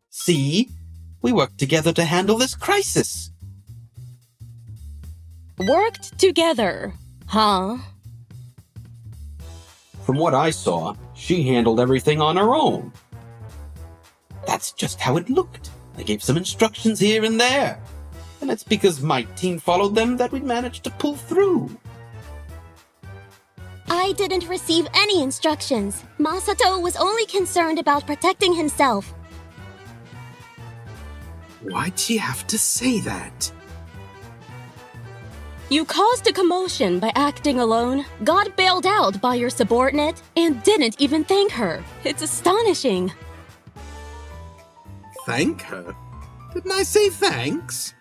See? We worked together to handle this crisis. Worked together, huh? From what I saw, she handled everything on her own. That's just how it looked. I gave some instructions here and there. And it's because my team followed them that we managed to pull through. I didn't receive any instructions. Masato was only concerned about protecting himself. Why'd she have to say that? You caused a commotion by acting alone, got bailed out by your subordinate, and didn't even thank her. It's astonishing. Thank her? Didn't I say thanks?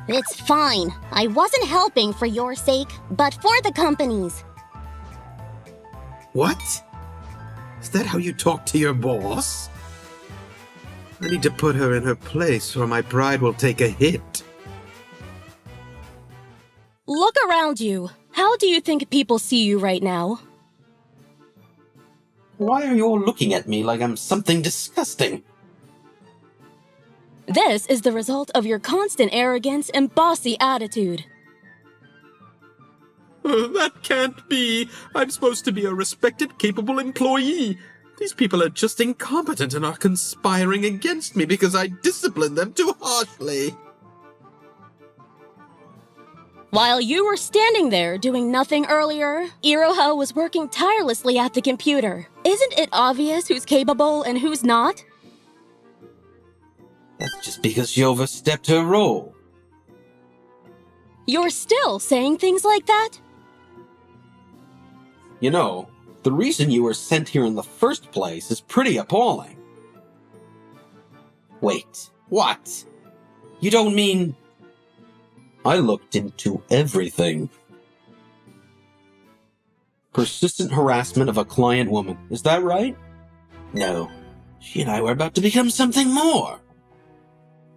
It's fine. I wasn't helping for your sake, but for the company's. What? Is that how you talk to your boss? I need to put her in her place or my pride will take a hit. Look around you. How do you think people see you right now? Why are you all looking at me like I'm something disgusting? This is the result of your constant arrogance and bossy attitude. That can't be. I'm supposed to be a respected, capable employee. These people are just incompetent and are conspiring against me because I disciplined them too harshly. While you were standing there doing nothing earlier, Iroha was working tirelessly at the computer. Isn't it obvious who's capable and who's not? That's just because she overstepped her role. You're still saying things like that? You know, the reason you were sent here in the first place is pretty appalling. Wait, what? You don't mean... I looked into everything. Persistent harassment of a client woman, is that right? No, she and I were about to become something more.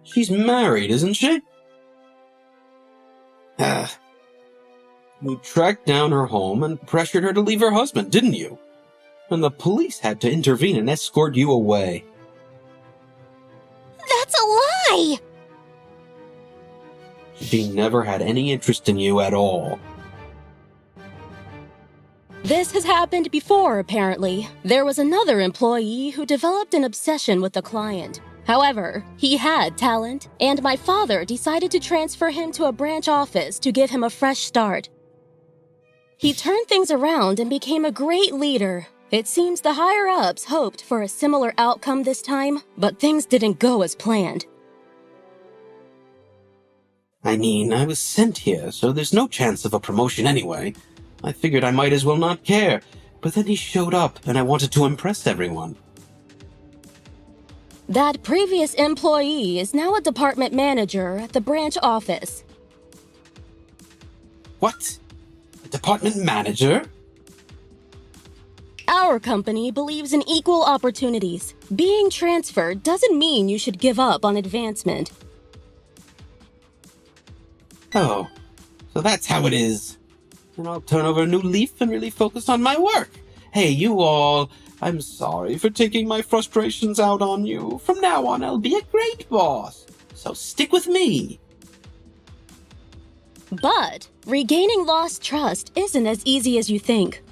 She's married, isn't she? You tracked down her home and pressured her to leave her husband, didn't you? And the police had to intervene and escort you away. That's a lie! She never had any interest in you at all. This has happened before, apparently. There was another employee who developed an obsession with the client. However, he had talent, and my father decided to transfer him to a branch office to give him a fresh start. He turned things around and became a great leader. It seems the higher-ups hoped for a similar outcome this time, but things didn't go as planned. I mean, I was sent here, so there's no chance of a promotion anyway. I figured I might as well not care, but then he showed up and I wanted to impress everyone. That previous employee is now a department manager at the branch office. What? A department manager? Our company believes in equal opportunities. Being transferred doesn't mean you should give up on advancement. Oh, so that's how it is. Then I'll turn over a new leaf and really focus on my work. Hey, you all, I'm sorry for taking my frustrations out on you. From now on, I'll be a great boss. So stick with me. But regaining lost trust isn't as easy as you think.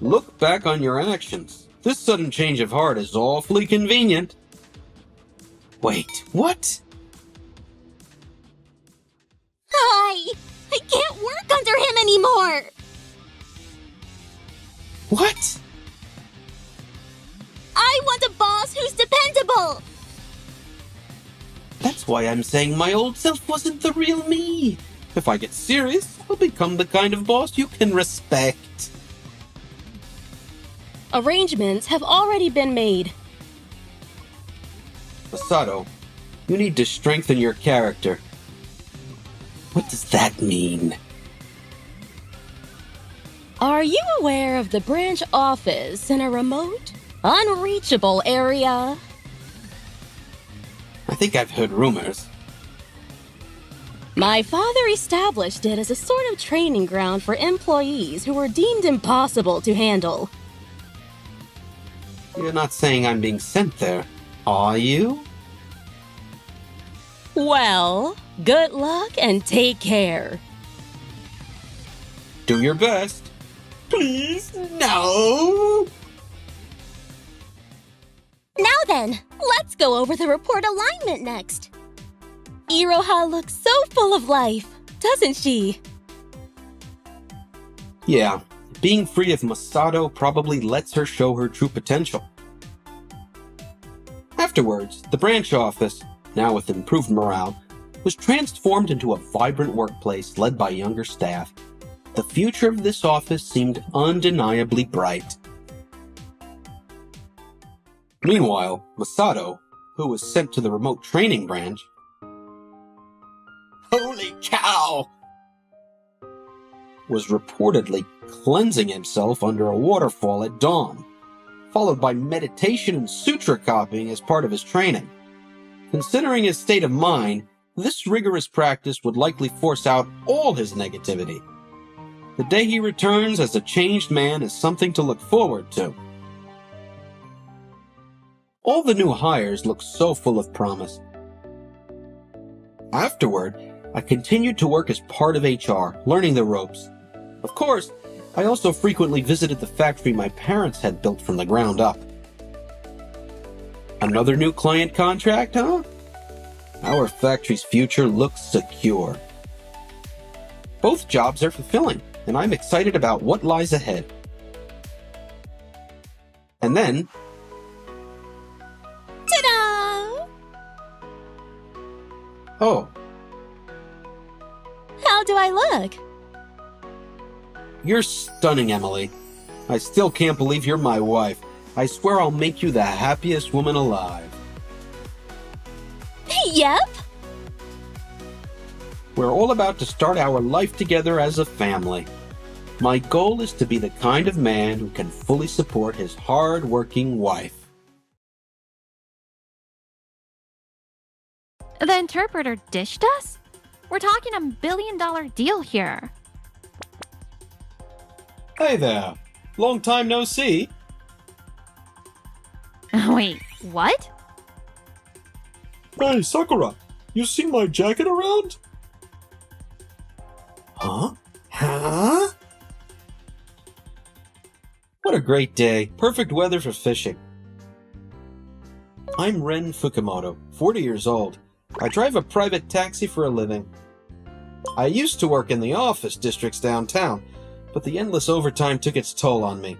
Look back on your actions. This sudden change of heart is awfully convenient. Wait, what? I can't work under him anymore! What? I want a boss who's dependable! That's why I'm saying my old self wasn't the real me. If I get serious, I'll become the kind of boss you can respect. Arrangements have already been made. Masato, you need to strengthen your character. What does that mean? Are you aware of the branch office in a remote, unreachable area? I think I've heard rumors. My father established it as a sort of training ground for employees who were deemed impossible to handle. You're not saying I'm being sent there, are you? Well, good luck and take care. Do your best. Please, no! Now then, let's go over the report alignment next. Iroha looks so full of life, doesn't she? Yeah, being free of Masato probably lets her show her true potential. Afterwards, the branch office, now with improved morale, was transformed into a vibrant workplace led by younger staff. The future of this office seemed undeniably bright. Meanwhile, Masato, who was sent to the remote training branch... Holy cow! Was reportedly cleansing himself under a waterfall at dawn, followed by meditation and sutra copying as part of his training. Considering his state of mind, this rigorous practice would likely force out all his negativity. The day he returns as a changed man is something to look forward to. All the new hires look so full of promise. Afterward, I continued to work as part of HR, learning the ropes. Of course, I also frequently visited the factory my parents had built from the ground up. Another new client contract, huh? Our factory's future looks secure. Both jobs are fulfilling, and I'm excited about what lies ahead. And then... Ta-da! Oh, How do I look? you're stunning, Emily. I still can't believe you're my wife. I swear I'll make you the happiest woman alive. Yep. We're all about to start our life together as a family. My goal is to be the kind of man who can fully support his hard-working wife. The interpreter dished us? We're talking a $1 billion deal here. Hey there. Long time no see. Wait, what? Hey, Sakura. You seen my jacket around? Huh? Huh? What a great day. Perfect weather for fishing. I'm Ren Fukumoto, 40 years old. I drive a private taxi for a living. I used to work in the office districts downtown, but the endless overtime took its toll on me.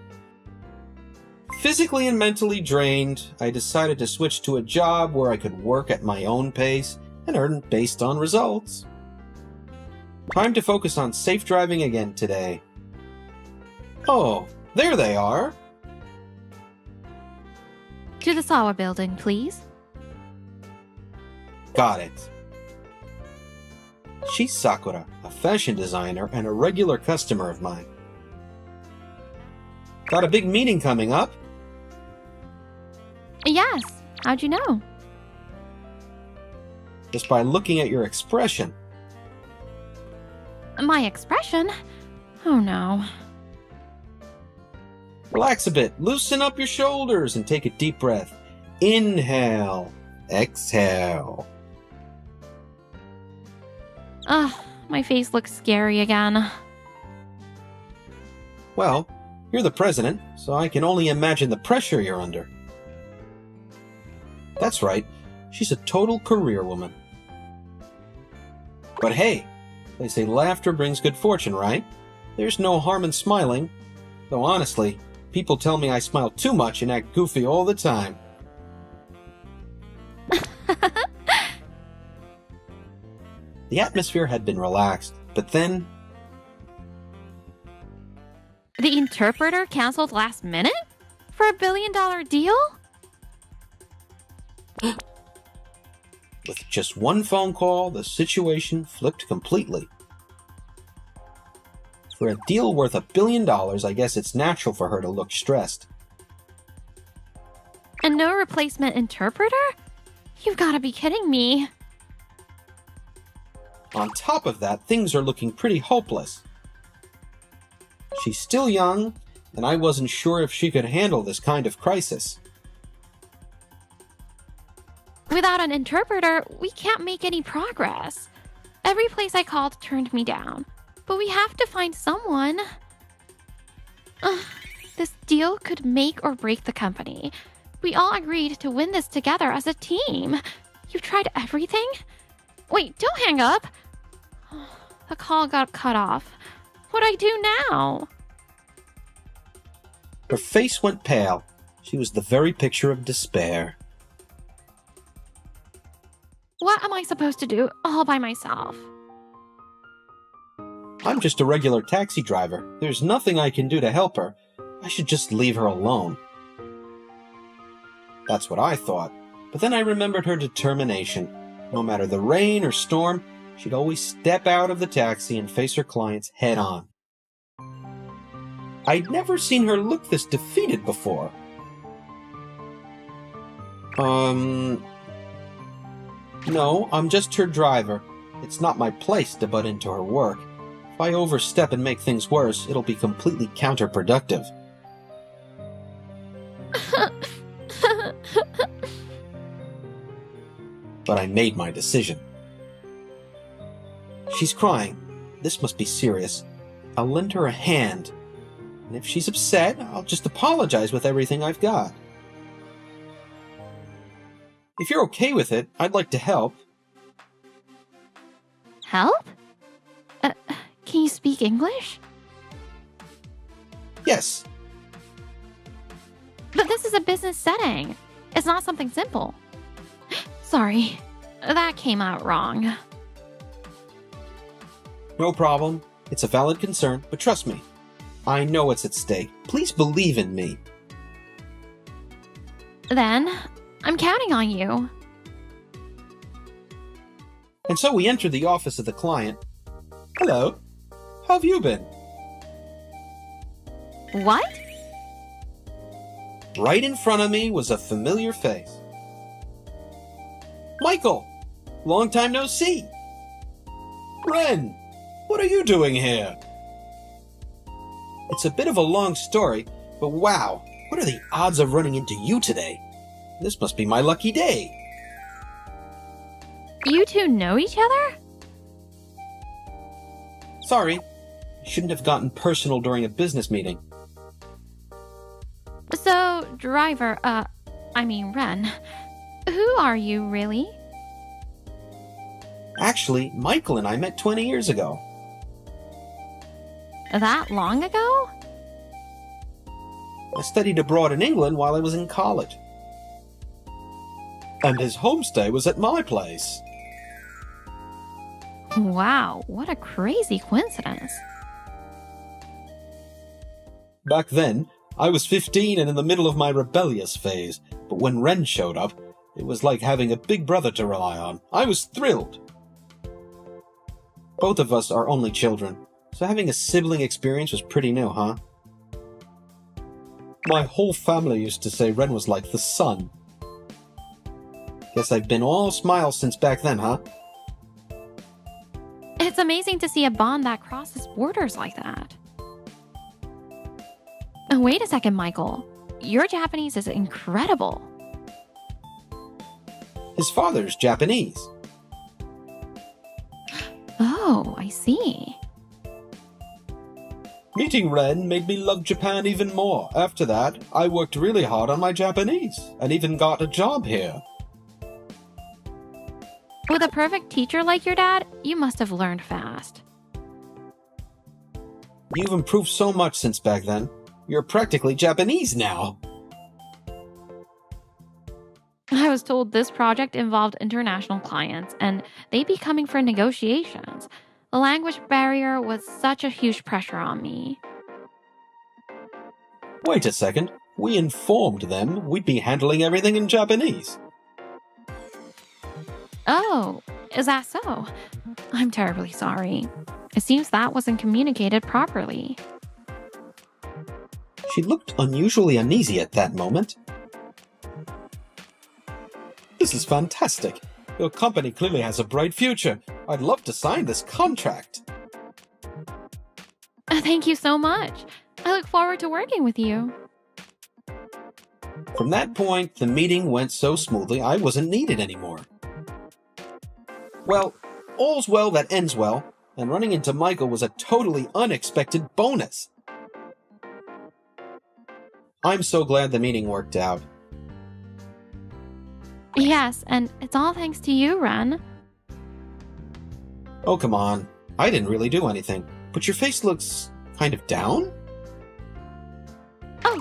Physically and mentally drained, I decided to switch to a job where I could work at my own pace and earn based on results. Time to focus on safe driving again today. Oh, there they are. To the Sawa building, please. Got it. She's Sakura, a fashion designer and a regular customer of mine. Got a big meeting coming up? Yes. How'd you know? Just by looking at your expression. My expression? Oh no. Relax a bit, loosen up your shoulders, and take a deep breath. Inhale, exhale. Ugh, my face looks scary again. Well, you're the president, so I can only imagine the pressure you're under. That's right, she's a total career woman. But hey, they say laughter brings good fortune, right? There's no harm in smiling. Though honestly, people tell me I smile too much and act goofy all the time. The atmosphere had been relaxed, but then... The interpreter canceled last minute? For $1 billion deal? With just one phone call, the situation flipped completely. For a deal worth $1 billion, I guess it's natural for her to look stressed. And no replacement interpreter? You've gotta be kidding me. On top of that, things are looking pretty hopeless. She's still young, and I wasn't sure if she could handle this kind of crisis. Without an interpreter, we can't make any progress. Every place I called turned me down. But we have to find someone. This deal could make or break the company. We all agreed to win this together as a team. You've tried everything? Wait, don't hang up. The call got cut off. What do I do now? Her face went pale. She was the very picture of despair. What am I supposed to do all by myself? I'm just a regular taxi driver. There's nothing I can do to help her. I should just leave her alone. That's what I thought. But then I remembered her determination. No matter the rain or storm, she'd always step out of the taxi and face her clients head on. I'd never seen her look this defeated before. No, I'm just her driver. It's not my place to butt into her work. If I overstep and make things worse, it'll be completely counterproductive. But I made my decision. She's crying. This must be serious. I'll lend her a hand. And if she's upset, I'll just apologize with everything I've got. If you're okay with it, I'd like to help. Help? Can you speak English? Yes. But this is a business setting. It's not something simple. Sorry, that came out wrong. No problem. It's a valid concern, but trust me. I know what's at stake. Please believe in me. Then, I'm counting on you. And so we enter the office of the client. Hello. How have you been? What? Right in front of me was a familiar face. Michael! Long time no see! Ren! What are you doing here? It's a bit of a long story, but wow, what are the odds of running into you today? This must be my lucky day. You two know each other? Sorry, I shouldn't have gotten personal during a business meeting. So, driver, Ren, who are you really? Actually, Michael and I met 20 years ago. That long ago? I studied abroad in England while I was in college. And his homestay was at my place. Wow, what a crazy coincidence. Back then, I was 15 and in the middle of my rebellious phase, but when Ren showed up, it was like having a big brother to rely on. I was thrilled. Both of us are only children, so having a sibling experience was pretty new, huh? My whole family used to say Ren was like the sun. Guess I've been all smiles since back then, huh? It's amazing to see a bond that crosses borders like that. Wait a second, Michael. Your Japanese is incredible. His father's Japanese. Oh, I see. Meeting Ren made me love Japan even more. After that, I worked really hard on my Japanese, and even got a job here. With a perfect teacher like your dad, you must have learned fast. You've improved so much since back then. You're practically Japanese now. I was told this project involved international clients, and they'd be coming for negotiations. The language barrier was such a huge pressure on me. Wait a second. We informed them we'd be handling everything in Japanese. Oh, is that so? I'm terribly sorry. It seems that wasn't communicated properly. She looked unusually uneasy at that moment. This is fantastic. Your company clearly has a bright future. I'd love to sign this contract. Thank you so much. I look forward to working with you. From that point, the meeting went so smoothly I wasn't needed anymore. Well, all's well that ends well, and running into Michael was a totally unexpected bonus. I'm so glad the meeting worked out. Yes, and it's all thanks to you, Ren. Oh, come on. I didn't really do anything, but your face looks kind of down? Oh,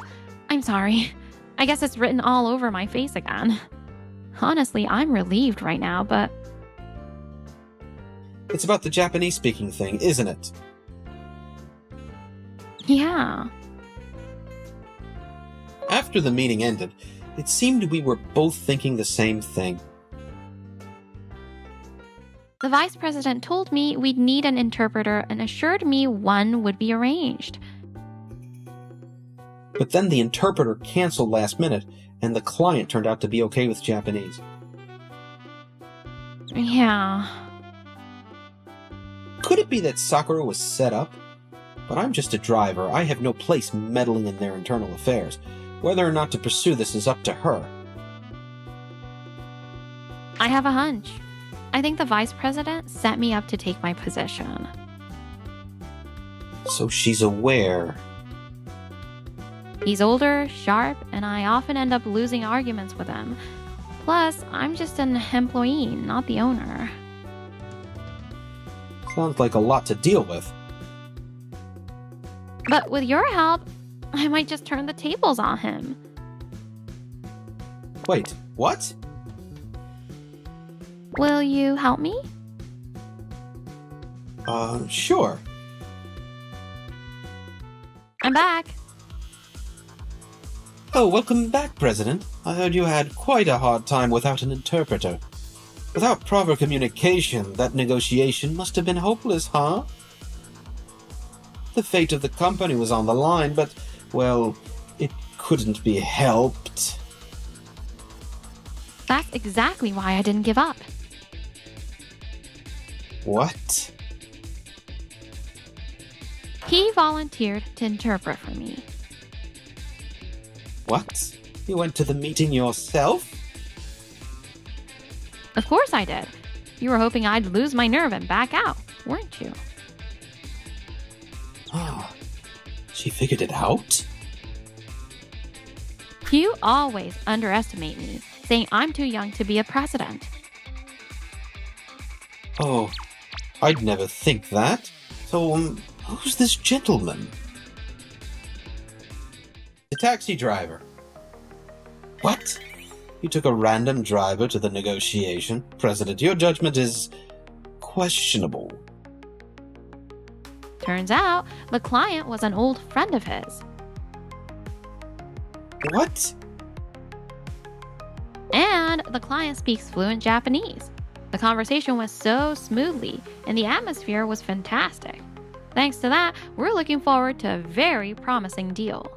I'm sorry. I guess it's written all over my face again. Honestly, I'm relieved right now, but... It's about the Japanese-speaking thing, isn't it? Yeah. After the meeting ended, it seemed we were both thinking the same thing. The vice president told me we'd need an interpreter and assured me one would be arranged. But then the interpreter canceled last minute, and the client turned out to be okay with Japanese. Yeah. Could it be that Sakura was set up? But I'm just a driver. I have no place meddling in their internal affairs. Whether or not to pursue this is up to her. I have a hunch. I think the vice president set me up to take my position. So she's aware. He's older, sharp, and I often end up losing arguments with him. Plus, I'm just an employee, not the owner. Sounds like a lot to deal with. But with your help, I might just turn the tables on him. Wait, what? Will you help me? Sure. I'm back. Oh, welcome back, President. I heard you had quite a hard time without an interpreter. Without proper communication, that negotiation must have been hopeless, huh? The fate of the company was on the line, but, well, it couldn't be helped. That's exactly why I didn't give up. What? He volunteered to interpret for me. What? You went to the meeting yourself? Of course I did. You were hoping I'd lose my nerve and back out, weren't you? Ah, she figured it out? You always underestimate me, saying I'm too young to be a president. Oh, I'd never think that. So, who's this gentleman? The taxi driver. What? You took a random driver to the negotiation? President, your judgment is questionable. Turns out, the client was an old friend of his. What? And the client speaks fluent Japanese. The conversation went so smoothly, and the atmosphere was fantastic. Thanks to that, we're looking forward to a very promising deal.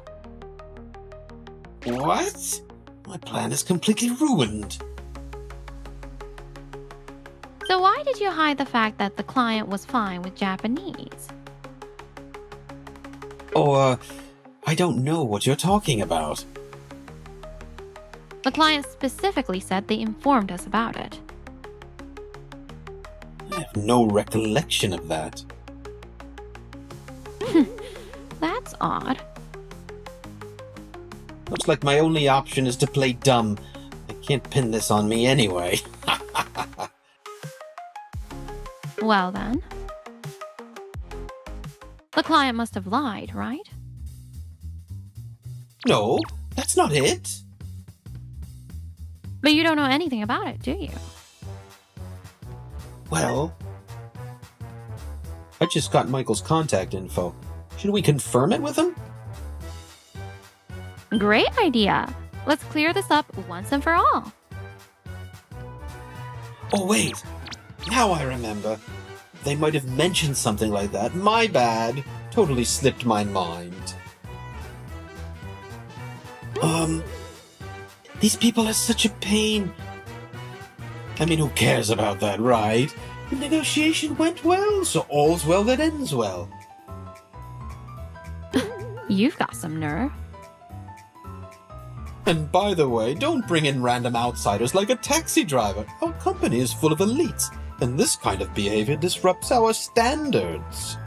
What? My plan is completely ruined. So why did you hide the fact that the client was fine with Japanese? Oh, I don't know what you're talking about. The client specifically said they informed us about it. I have no recollection of that. That's odd. Looks like my only option is to play dumb. I can't pin this on me anyway. Well then. The client must have lied, right? No, that's not it. But you don't know anything about it, do you? Well, I just got Michael's contact info. Should we confirm it with him? Great idea. Let's clear this up once and for all. Oh, wait. Now I remember. They might have mentioned something like that. My bad. Totally slipped my mind. These people are such a pain. I mean, who cares about that, right? The negotiation went well, so all's well that ends well. You've got some nerve. And by the way, don't bring in random outsiders like a taxi driver. Our company is full of elites, and this kind of behavior disrupts our standards.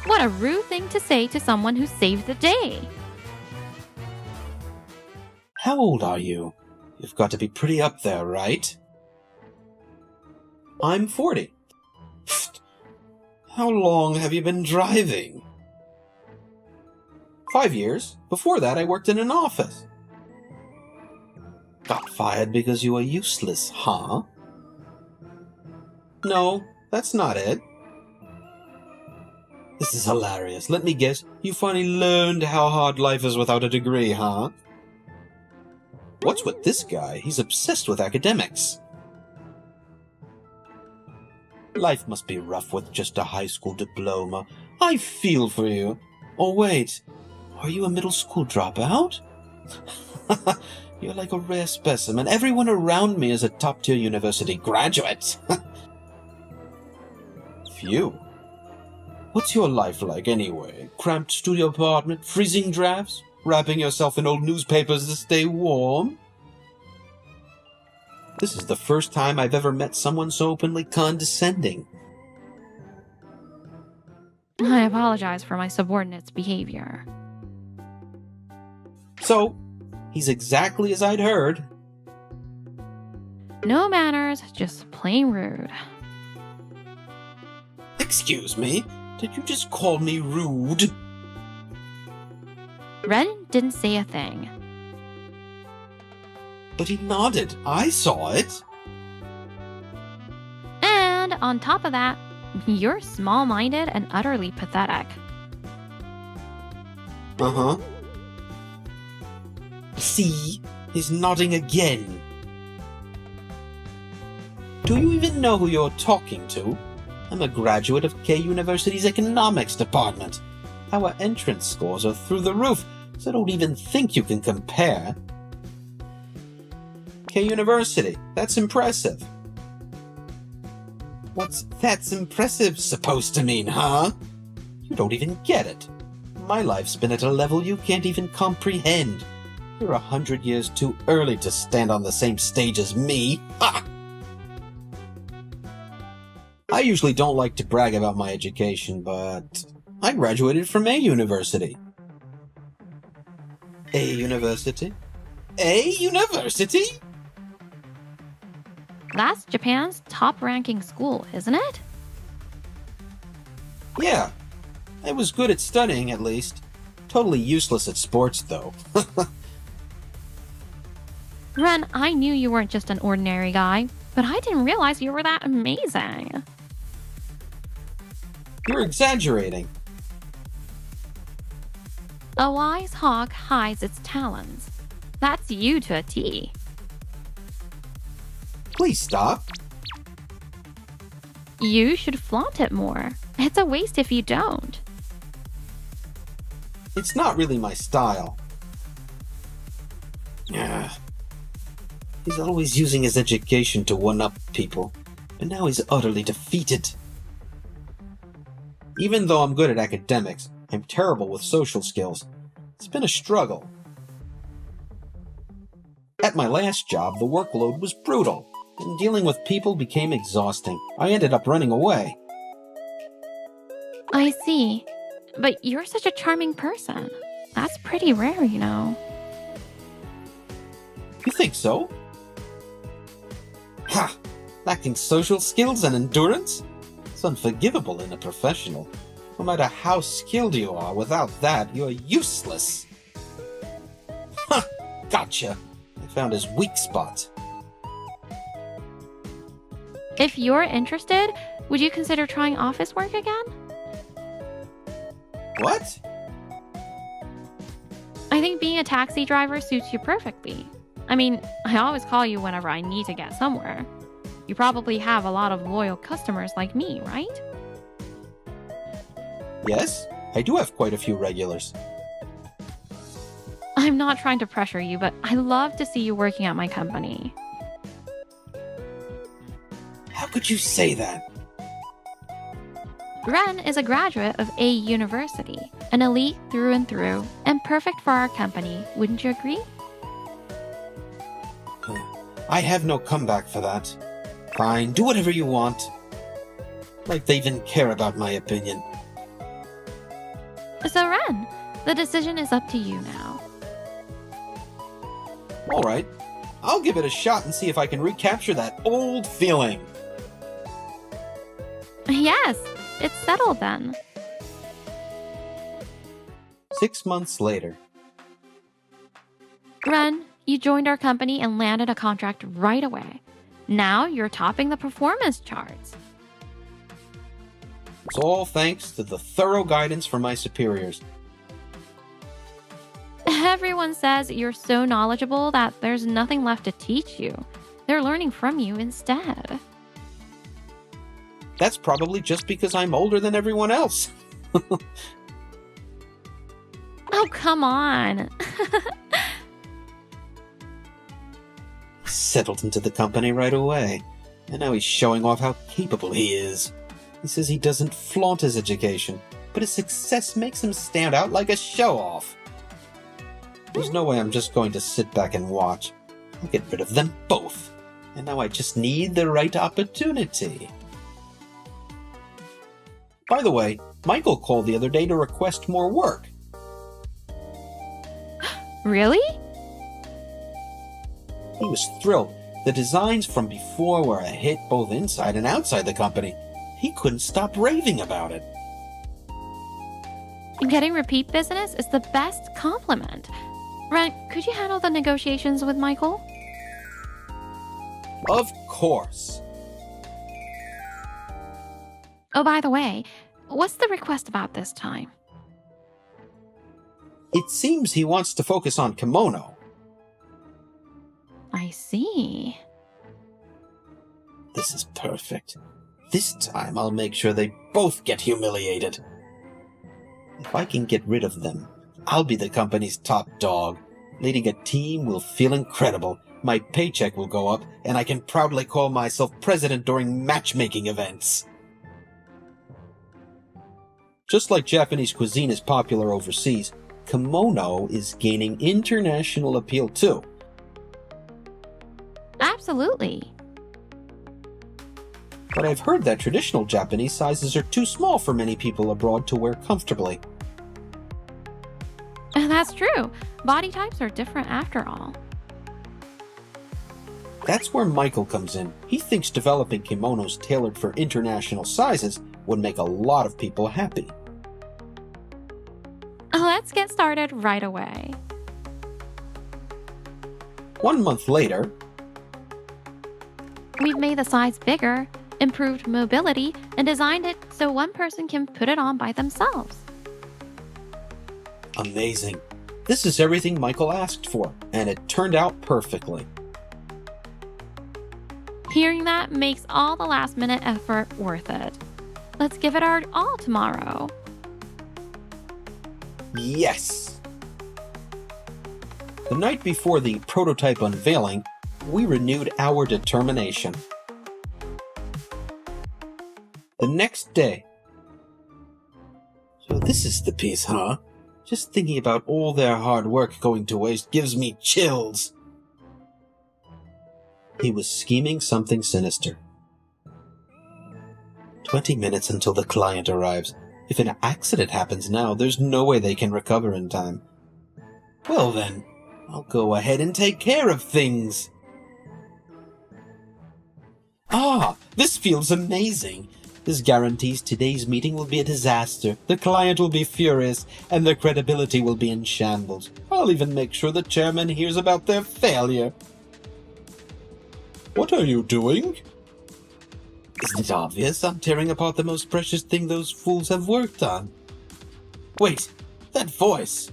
What a rude thing to say to someone who saved the day. How old are you? You've got to be pretty up there, right? I'm 40. How long have you been driving? 5 years. Before that, I worked in an office. Got fired because you were useless, huh? No, that's not it. This is hilarious. Let me guess, you finally learned how hard life is without a degree, huh? What's with this guy? He's obsessed with academics. Life must be rough with just a high school diploma. I feel for you. Oh, wait. Are you a middle school dropout? You're like a rare specimen. Everyone around me is a top-tier university graduate. Phew. What's your life like anyway? Cramped studio apartment, freezing drafts, wrapping yourself in old newspapers to stay warm? This is the first time I've ever met someone so openly condescending. I apologize for my subordinate's behavior. So, he's exactly as I'd heard. No manners, just plain rude. Excuse me? Did you just call me rude? Ren didn't say a thing. But he nodded. I saw it. And on top of that, you're small-minded and utterly pathetic. Uh-huh. See? He's nodding again. Do you even know who you're talking to? I'm a graduate of K University's economics department. Our entrance scores are through the roof, so don't even think you can compare. K University, that's impressive. What's "that's impressive" supposed to mean, huh? You don't even get it. My life's been at a level you can't even comprehend. You're 100 years too early to stand on the same stage as me. Ha! I usually don't like to brag about my education, but I graduated from A University. A University? A University? That's Japan's top-ranking school, isn't it? Yeah. I was good at studying, at least. Totally useless at sports, though. Ren, I knew you weren't just an ordinary guy. but I didn't realize you were that amazing. You're exaggerating. A wise hawk hides its talons. That's you to a T. Please stop. You should flaunt it more. It's a waste if you don't. It's not really my style. Yeah. He's always using his education to one-up people, and now he's utterly defeated. Even though I'm good at academics, I'm terrible with social skills. It's been a struggle. At my last job, the workload was brutal, and dealing with people became exhausting. I ended up running away. I see. But you're such a charming person. That's pretty rare, you know. You think so? Ha! Lacking social skills and endurance? It's unforgivable in a professional. No matter how skilled you are, without that, you're useless. Ha! Gotcha! I found his weak spot. If you're interested, would you consider trying office work again? What? I think being a taxi driver suits you perfectly. I mean, I always call you whenever I need to get somewhere. You probably have a lot of loyal customers like me, right? Yes, I do have quite a few regulars. I'm not trying to pressure you, but I love to see you working at my company. How could you say that? Ren is a graduate of A University, an elite through and through, and perfect for our company, wouldn't you agree? I have no comeback for that. Fine, do whatever you want. Like they even care about my opinion. So Ren, the decision is up to you now. Alright, I'll give it a shot and see if I can recapture that old feeling. Yes, it's settled then. 6 months later. Ren, you joined our company and landed a contract right away. Now you're topping the performance charts. It's all thanks to the thorough guidance from my superiors. Everyone says you're so knowledgeable that there's nothing left to teach you. They're learning from you instead. That's probably just because I'm older than everyone else. Oh, come on. Settled into the company right away, and now he's showing off how capable he is. He says he doesn't flaunt his education, but his success makes him stand out like a show-off. There's no way I'm just going to sit back and watch. I'll get rid of them both. And now I just need the right opportunity. By the way, Michael called the other day to request more work. Really? He was thrilled. The designs from before were a hit both inside and outside the company. He couldn't stop raving about it. Getting repeat business is the best compliment. Ren, could you handle the negotiations with Michael? Of course. Oh, by the way, what's the request about this time? It seems he wants to focus on kimono. I see. This is perfect. This time I'll make sure they both get humiliated. If I can get rid of them, I'll be the company's top dog. Leading a team will feel incredible. My paycheck will go up, and I can proudly call myself president during matchmaking events. Just like Japanese cuisine is popular overseas, kimono is gaining international appeal too. Absolutely. But I've heard that traditional Japanese sizes are too small for many people abroad to wear comfortably. That's true. Body types are different after all. That's where Michael comes in. He thinks developing kimonos tailored for international sizes would make a lot of people happy. Let's get started right away. 1 month later, We've made the size bigger, improved mobility, and designed it so one person can put it on by themselves. Amazing. This is everything Michael asked for, and it turned out perfectly. Hearing that makes all the last-minute effort worth it. Let's give it our all tomorrow. Yes! The night before the prototype unveiling, we renewed our determination. The next day. So this is the piece, huh? Just thinking about all their hard work going to waste gives me chills. He was scheming something sinister. 20 minutes until the client arrives. If an accident happens now, there's no way they can recover in time. Well then, I'll go ahead and take care of things. Ah, this feels amazing. This guarantees today's meeting will be a disaster. The client will be furious, and their credibility will be in shambles. I'll even make sure the chairman hears about their failure. What are you doing? Isn't it obvious? I'm tearing apart the most precious thing those fools have worked on. Wait, that voice.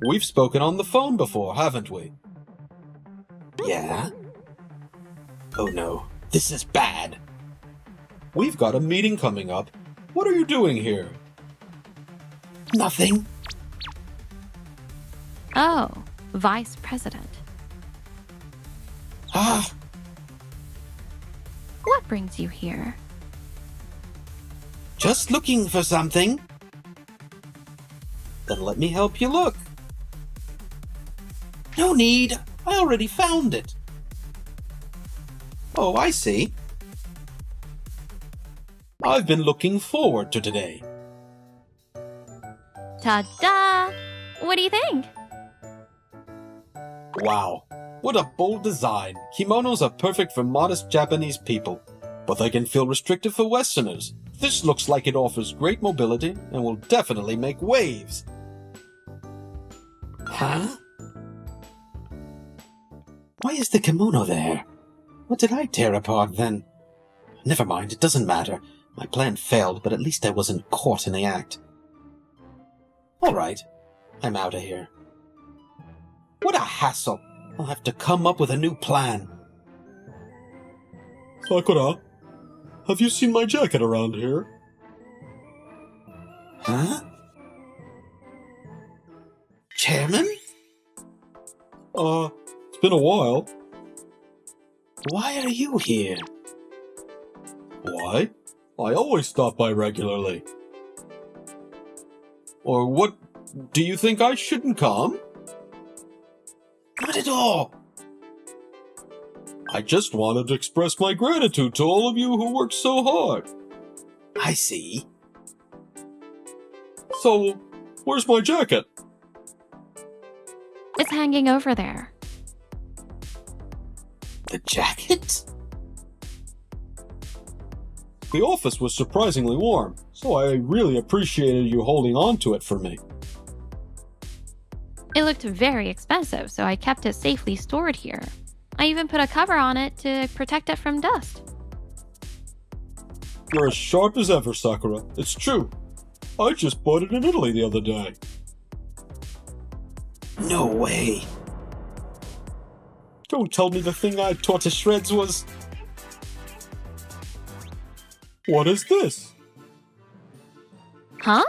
We've spoken on the phone before, haven't we? Yeah? Oh no, this is bad. We've got a meeting coming up. What are you doing here? Nothing. Oh, Vice President. Ah, What brings you here? just looking for something. Then let me help you look. No need. I already found it. Oh, I see. I've been looking forward to today. Ta-da! What do you think? Wow, what a bold design. Kimonos are perfect for modest Japanese people, but they can feel restrictive for Westerners. This looks like it offers great mobility and will definitely make waves. Huh? Why is the kimono there? What did I tear apart then? Never mind, it doesn't matter. My plan failed, but at least I wasn't caught in the act. Alright, I'm out of here. What a hassle! I'll have to come up with a new plan. Sakura, have you seen my jacket around here? Huh? Chairman? It's been a while. Why are you here? Why? I always stop by regularly. Or what? Do you think I shouldn't come? Not at all. I just wanted to express my gratitude to all of you who worked so hard. I see. So, where's my jacket? It's hanging over there. The jacket? The office was surprisingly warm, so I really appreciated you holding on to it for me. It looked very expensive, so I kept it safely stored here. I even put a cover on it to protect it from dust. You're as sharp as ever, Sakura. It's true. I just bought it in Italy the other day. No way. Don't tell me the thing I tore to shreds was... What is this? Huh?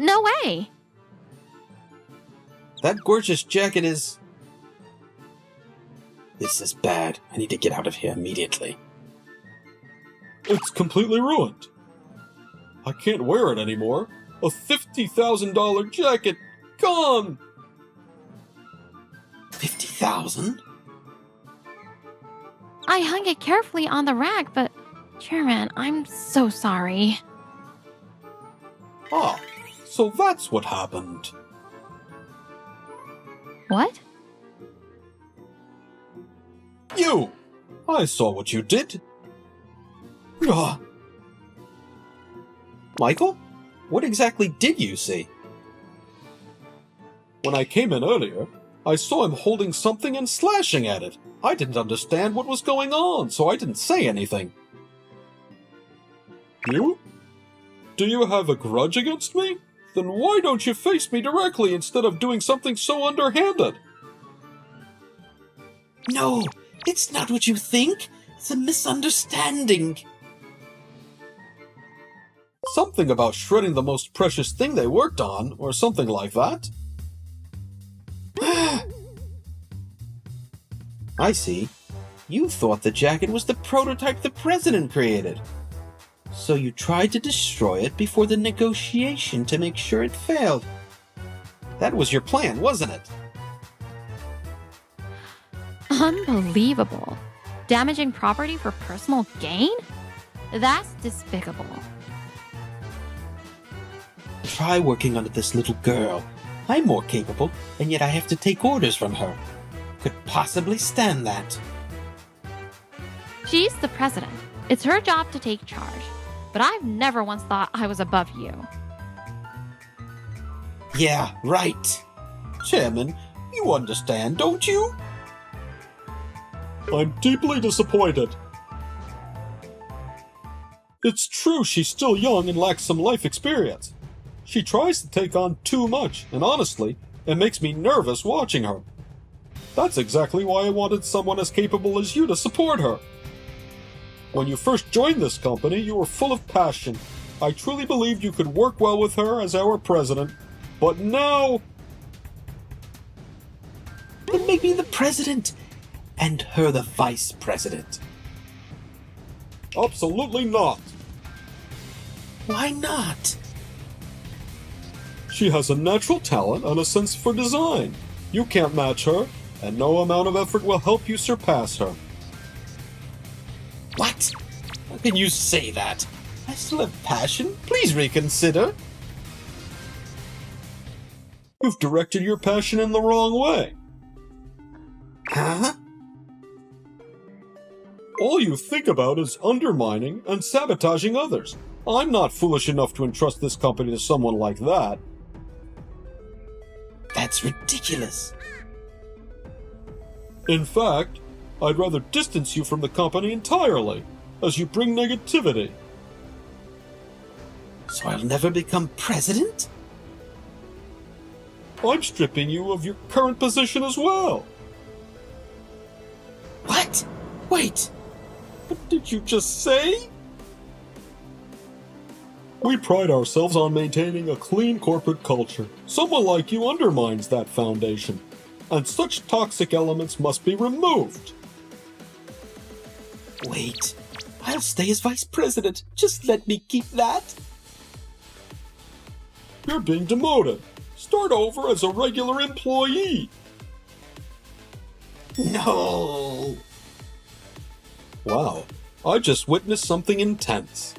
No way! That gorgeous jacket is... This is bad. I need to get out of here immediately. It's completely ruined. I can't wear it anymore. A $50,000 jacket gone! 50,000? I hung it carefully on the rack, but... Chairman, I'm so sorry. Ah, so that's what happened. What? You! I saw what you did. Ah, Michael? What exactly did you see? when I came in earlier, I saw him holding something and slashing at it. I didn't understand what was going on, so I didn't say anything. You? Do you have a grudge against me? Then why don't you face me directly instead of doing something so underhanded? No, it's not what you think. It's a misunderstanding. Something about shredding the most precious thing they worked on, or something like that. I see. You thought the jacket was the prototype the president created. So you tried to destroy it before the negotiation to make sure it failed. That was your plan, wasn't it? Unbelievable. Damaging property for personal gain? That's despicable. Try working under this little girl. I'm more capable, and yet I have to take orders from her. Could possibly stand that. She's the president. It's her job to take charge. But I've never once thought I was above you. Yeah, right. Chairman, you understand, don't you? I'm deeply disappointed. It's true she's still young and lacks some life experience. She tries to take on too much, and honestly, it makes me nervous watching her. That's exactly why I wanted someone as capable as you to support her. When you first joined this company, you were full of passion. I truly believed you could work well with her as our president, but now... Then make me the president, and her the vice president. Absolutely not. Why not? She has a natural talent and a sense for design. You can't match her, and no amount of effort will help you surpass her. What? How can you say that? I still have passion. Please reconsider. You've directed your passion in the wrong way. Huh? All you think about is undermining and sabotaging others. I'm not foolish enough to entrust this company to someone like that. That's ridiculous. In fact, I'd rather distance you from the company entirely, as you bring negativity. So I'll never become president? I'm stripping you of your current position as well. What? Wait. What did you just say? We pride ourselves on maintaining a clean corporate culture. Someone like you undermines that foundation, and such toxic elements must be removed. Wait. I'll stay as vice president. Just let me keep that. You're being demoted. Start over as a regular employee. No. Wow, I just witnessed something intense.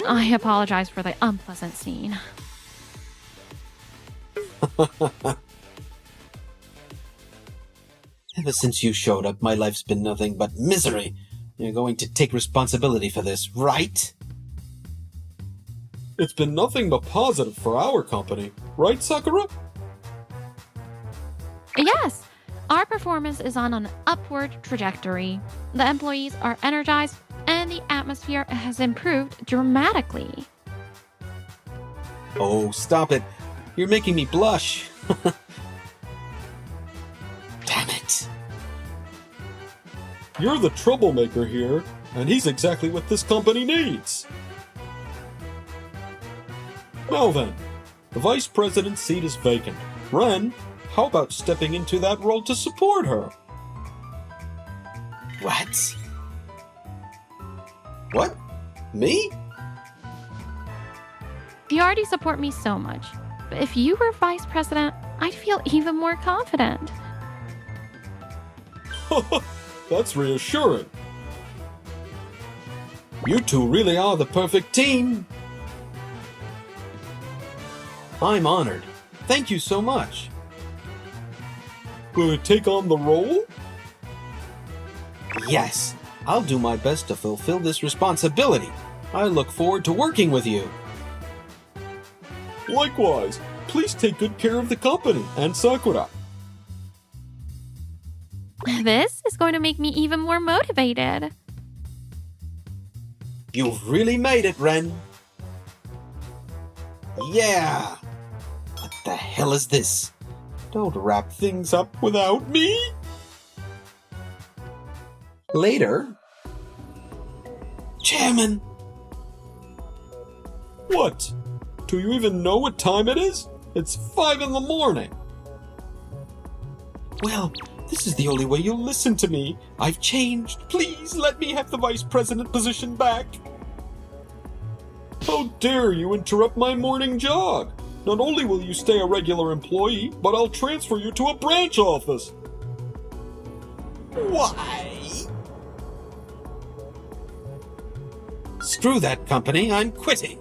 I apologize for the unpleasant scene. Ever since you showed up, my life's been nothing but misery. You're going to take responsibility for this, right? It's been nothing but positive for our company, right, Sakura? Yes, our performance is on an upward trajectory. The employees are energized, and the atmosphere has improved dramatically. Oh, stop it. You're making me blush. Damn it. You're the troublemaker here, and he's exactly what this company needs. Now then, the vice president's seat is vacant. Ren, how about stepping into that role to support her? What? What? Me? You already support me so much, but if you were vice president, I'd feel even more confident. That's reassuring. You two really are the perfect team. I'm honored. Thank you so much. Will you take on the role? Yes, I'll do my best to fulfill this responsibility. I look forward to working with you. Likewise, please take good care of the company and Sakura. This is going to make me even more motivated. You've really made it, Ren. Yeah! What the hell is this? Don't wrap things up without me! Later. Chairman! What? Do you even know what time it is? It's 5 in the morning. Well, this is the only way you'll listen to me. I've changed. Please let me have the vice president position back. How dare you interrupt my morning jog? Not only will you stay a regular employee, but I'll transfer you to a branch office. Why? Screw that company. I'm quitting.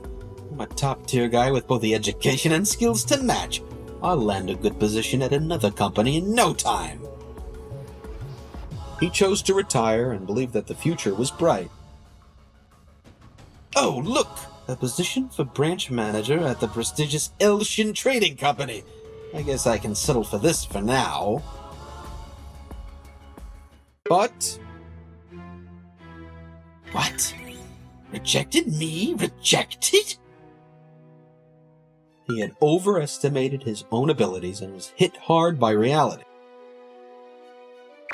I'm a top-tier guy with both the education and skills to match. I'll land a good position at another company in no time. He chose to retire and believed that the future was bright. Oh, look! A position for branch manager at the prestigious Elshin Trading Company. I guess I can settle for this for now. But... What? Rejected me? Rejected? He had overestimated his own abilities and was hit hard by reality.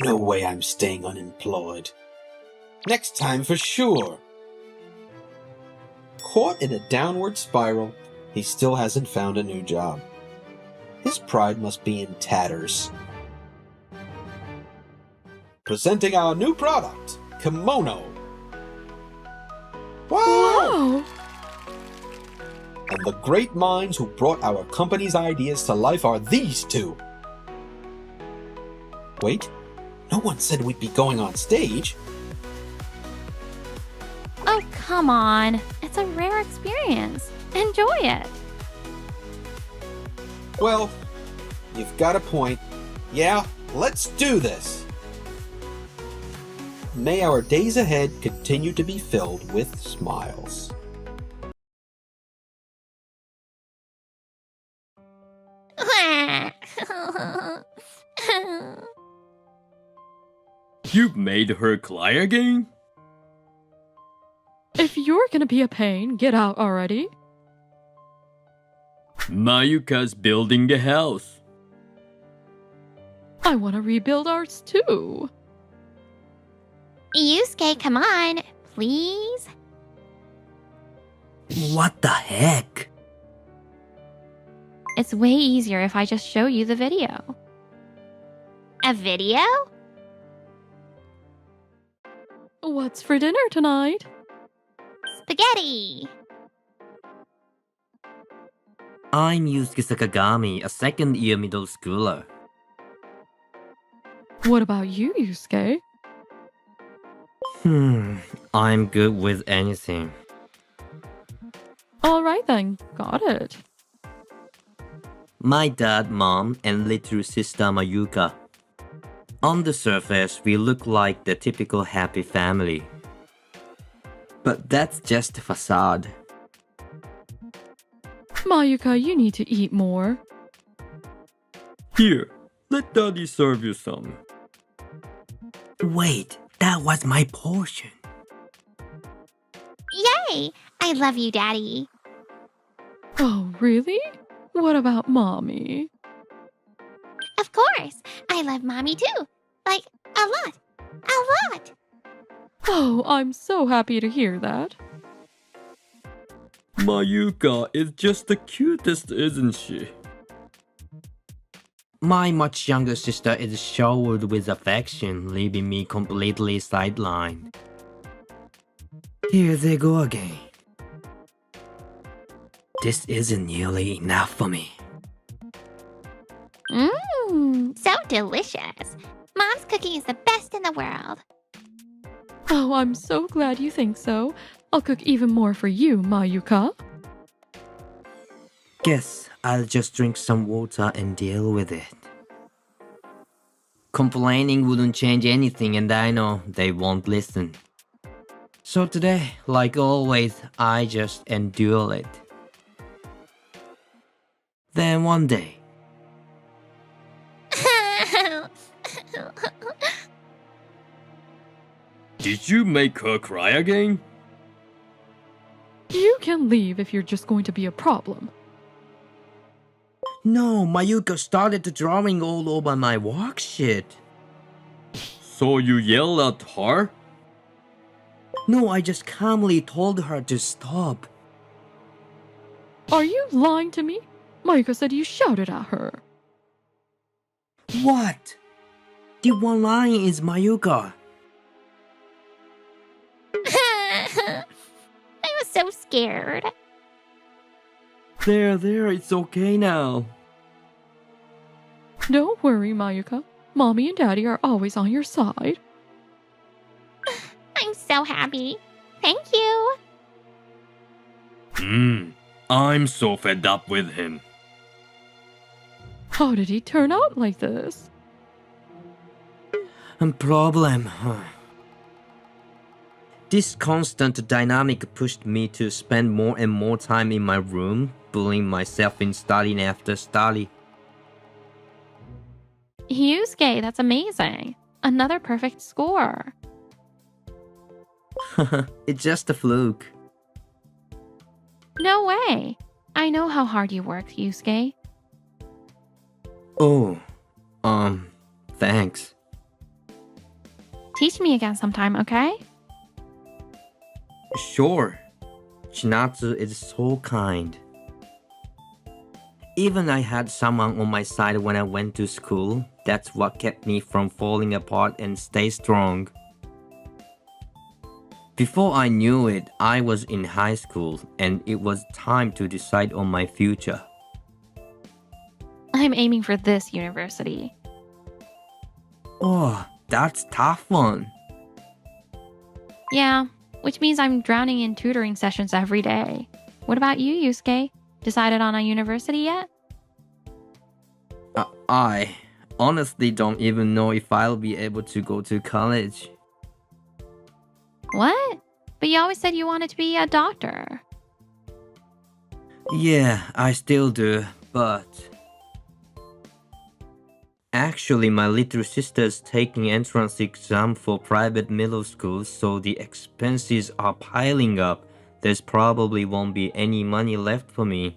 No way I'm staying unemployed. Next time for sure. Caught in a downward spiral, he still hasn't found a new job. His pride must be in tatters. Presenting our new product, Kimono. Whoa! And the great minds who brought our company's ideas to life are these two. Wait, no one said we'd be going on stage. Oh, come on. It's a rare experience. Enjoy it. Well, you've got a point. Yeah, let's do this. May our days ahead continue to be filled with smiles. You made her cry again? If you're gonna be a pain, get out already. Mayuka's building the house. I want to rebuild ours too. Yusuke, come on, please. What the heck? It's way easier if I just show you the video. A video? What's for dinner tonight? Spaghetti! I'm Yusuke Sakagami, a second-year middle schooler. What about you, Yusuke? I'm good with anything. Alright then, got it. My dad, mom, and little sister Mayuka. On the surface, we look like the typical happy family. But that's just a facade. Mayuka, you need to eat more. Here, let daddy serve you some. Wait, that was my portion. Yay! I love you, Daddy. Oh, really? What about Mommy? Of course! I love Mommy too. Like, a lot. A lot! Oh, I'm so happy to hear that. Mayuka is just the cutest, isn't she? My much younger sister is showered with affection, leaving me completely sidelined. Here they go again. This isn't nearly enough for me. So delicious. Mom's cooking is the best in the world. Oh, I'm so glad you think so. I'll cook even more for you, Mayuka. Guess I'll just drink some water and deal with it. Complaining wouldn't change anything, and I know they won't listen. So today, like always, I just endure it. Then one day, Did you make her cry again? You can leave if you're just going to be a problem. no, Mayuko started drawing all over my worksheet. So you yelled at her? No, I just calmly told her to stop. Are you lying to me? Mayuko said you shouted at her. What? The one lying is Mayuko. I was so scared. There, it's okay now. Don't worry, Mayuko. Mommy and Daddy are always on your side. I'm so happy. Thank you. I'm so fed up with him. How did he turn out like this? Problem. This constant dynamic pushed me to spend more and more time in my room, bullying myself in study after study. Yusuke, that's amazing. Another perfect score. It's just a fluke. No way. I know how hard you work, Yusuke. Oh, thanks. Teach me again sometime, okay? Sure. Chinatsu is so kind. Even I had someone on my side when I went to school. That's what kept me from falling apart and stay strong. Before I knew it, I was in high school and it was time to decide on my future. I'm aiming for this university. Oh, that's tough one. Yeah, which means I'm drowning in tutoring sessions every day. What about you, Yusuke? Decided on a university yet? I honestly don't even know if I'll be able to go to college. What? But you always said you wanted to be a doctor. Yeah, I still do, but... Actually, my little sister's taking entrance exam for private middle school, so the expenses are piling up. There's probably won't be any money left for me.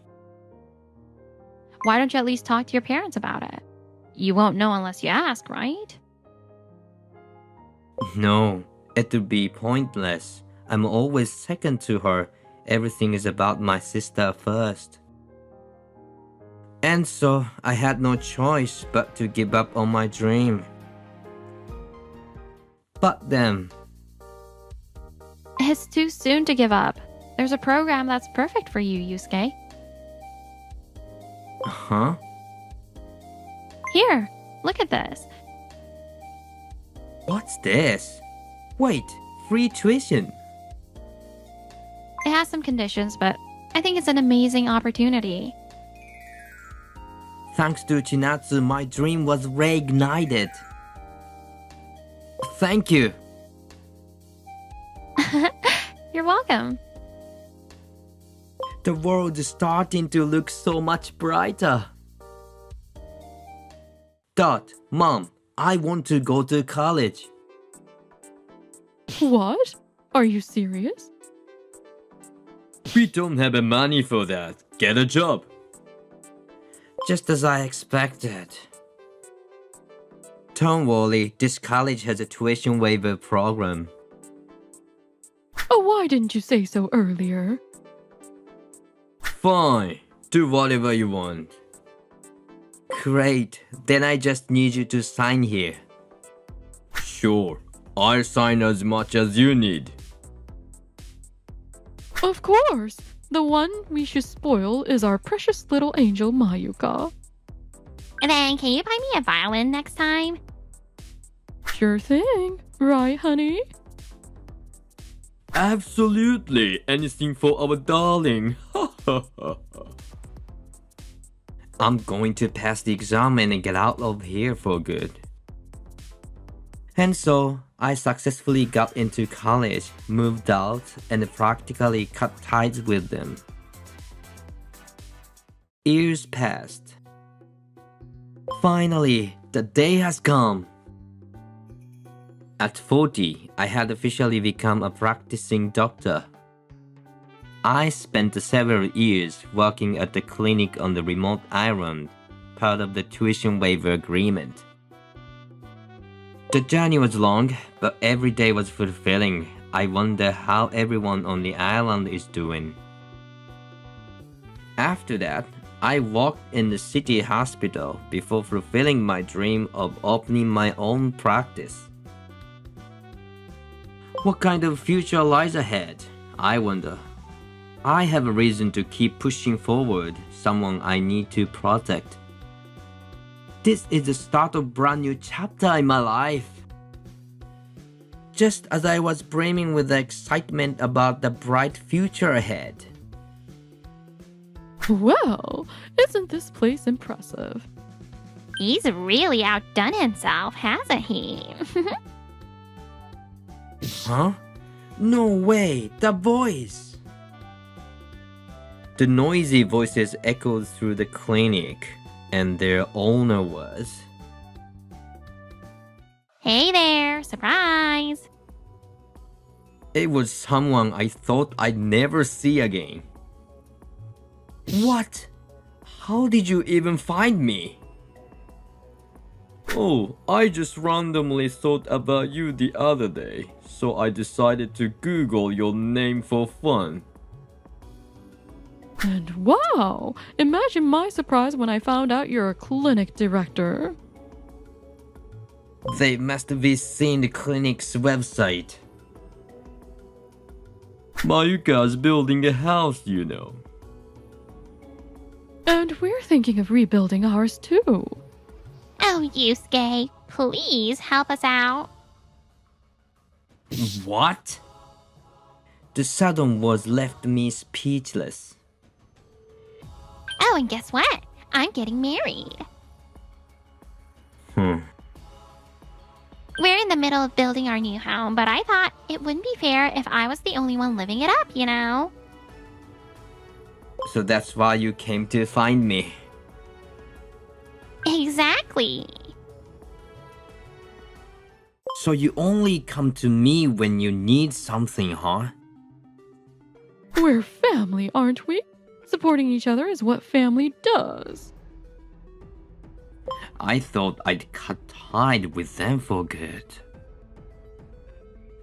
Why don't you at least talk to your parents about it? You won't know unless you ask, right? No, it would be pointless. I'm always second to her. Everything is about my sister first. And so, I had no choice but to give up on my dream. But then... It's too soon to give up. There's a program that's perfect for you, Yusuke. Huh? Here, look at this. What's this? Wait, free tuition? It has some conditions, but I think it's an amazing opportunity. Thanks to Chinatsu, my dream was reignited. Thank you. You're welcome. The world is starting to look so much brighter. Dad, Mom, I want to go to college. What? Are you serious? We don't have the money for that. Get a job. Just as I expected. Don't worry, this college has a tuition waiver program. Oh, why didn't you say so earlier? Fine. Do whatever you want. Great, then I just need you to sign here. Sure. I'll sign as much as you need. Of course! The one we should spoil is our precious little angel Mayuka. And then, can you buy me a violin next time? Sure thing, right, honey? Absolutely. Anything for our darling. I'm going to pass the exam and get out of here for good. And so, I successfully got into college, moved out, and practically cut ties with them. Years passed. Finally, the day has come. At 40, I had officially become a practicing doctor. I spent several years working at the clinic on the remote island, part of the tuition waiver agreement. The journey was long, but every day was fulfilling. I wonder how everyone on the island is doing. After that, I worked in the city hospital before fulfilling my dream of opening my own practice. What kind of future lies ahead? I wonder. I have a reason to keep pushing forward, someone I need to protect. This is the start of a brand new chapter in my life. Just as I was brimming with excitement about the bright future ahead. Well, isn't this place impressive? He's really outdone himself, hasn't he? Huh? No way, the voice! The noisy voices echoed through the clinic, and their owner was... Hey there, surprise! It was someone I thought I'd never see again. What? How did you even find me? Oh, I just randomly thought about you the other day, so I decided to Google your name for fun. And wow! Imagine my surprise when I found out you're a clinic director. They must have seen the clinic's website. Mayuka's building a house, you know. And we're thinking of rebuilding ours too. Oh, Yusuke, please help us out. What? The sudden words left me speechless. Oh, and guess what? I'm getting married. We're in the middle of building our new home, but I thought it wouldn't be fair if I was the only one living it up, you know? So that's why you came to find me. Exactly. So you only come to me when you need something, huh? We're family, aren't we? Supporting each other is what family does. I thought I'd cut ties with them for good.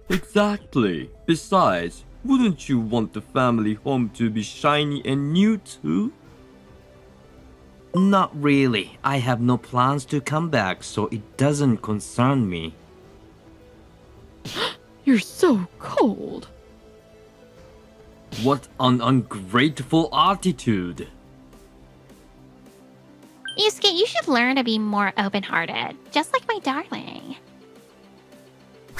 Exactly. Besides, wouldn't you want the family home to be shiny and new too? Not really. I have no plans to come back, so it doesn't concern me. You're so cold. What an ungrateful attitude. Yusuke, you should learn to be more open-hearted, just like my darling.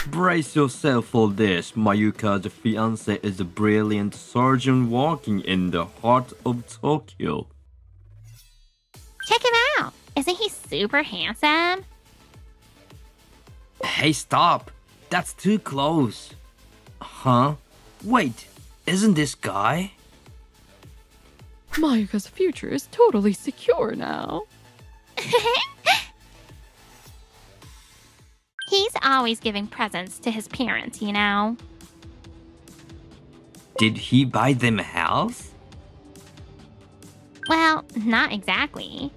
Brace yourself for this. Mayuka's fiancé is a brilliant surgeon working in the heart of Tokyo. Check him out. Isn't he super handsome? Hey, stop! That's too close. Huh? Wait, isn't this guy? Mayuka's future is totally secure now. He's always giving presents to his parents, you know? Did he buy them a house? Well, not exactly.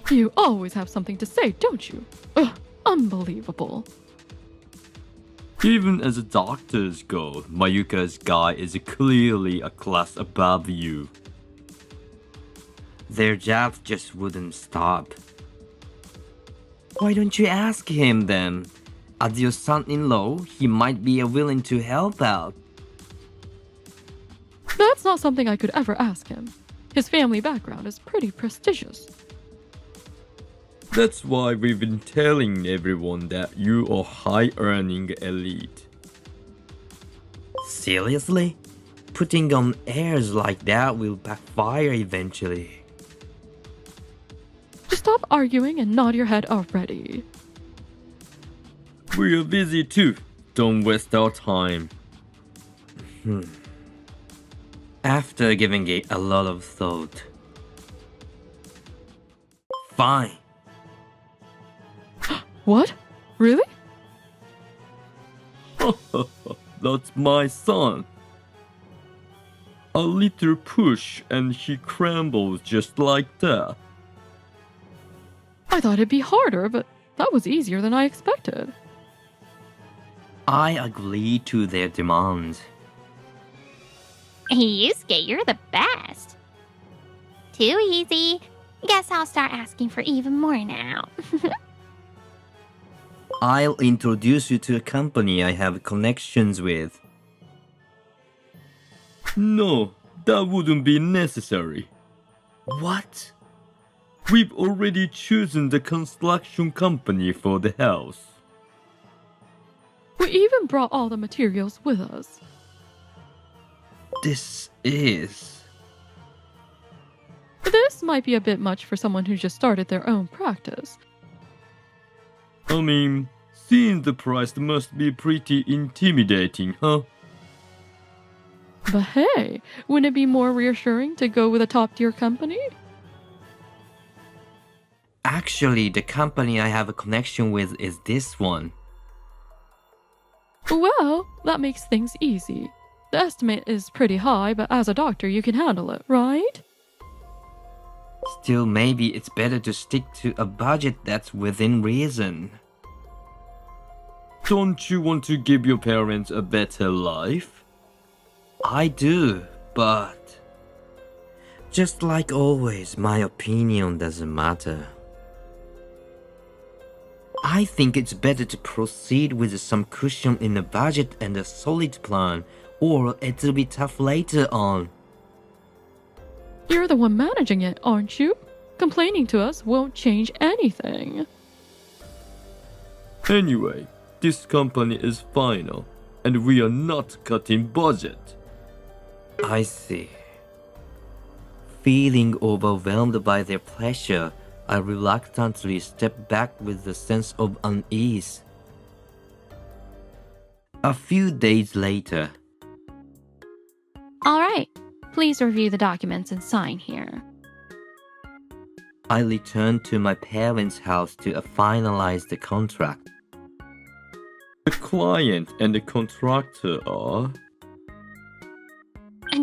You always have something to say, don't you? Ugh, unbelievable. Even as doctors go, Mayuka's guy is clearly a class above you. Their jobs just wouldn't stop. Why don't you ask him then? As your son-in-law, he might be willing to help out. That's not something I could ever ask him. His family background is pretty prestigious. That's why we've been telling everyone that you are high-earning elite. Seriously? Putting on airs like that will backfire eventually. Just stop arguing and nod your head already. We're busy too. Don't waste our time. After giving it a lot of thought, Fine. What? Really? That's my son. A little push and he crumbles just like that. I thought it'd be harder, but that was easier than I expected. I agree to their demands. Yusuke, you're the best. Too easy. Guess I'll start asking for even more now. I'll introduce you to a company I have connections with. No, that wouldn't be necessary. What? We've already chosen the construction company for the house. We even brought all the materials with us. This is... This might be a bit much for someone who just started their own practice. I mean, seeing the price must be pretty intimidating, huh? But hey, wouldn't it be more reassuring to go with a top-tier company? Actually, the company I have a connection with is this one. Well, that makes things easy. The estimate is pretty high, but as a doctor, you can handle it, right? Still, maybe it's better to stick to a budget that's within reason. Don't you want to give your parents a better life? I do, but... just like always, my opinion doesn't matter. I think it's better to proceed with some cushion in the budget and a solid plan, or it'll be tough later on. You're the one managing it, aren't you? Complaining to us won't change anything. Anyway, this company is final, and we are not cutting budget. I see. Feeling overwhelmed by their pressure, I reluctantly step back with a sense of unease. A few days later. All right, please review the documents and sign here. I return to my parents' house to finalize the contract. The client and the contractor are...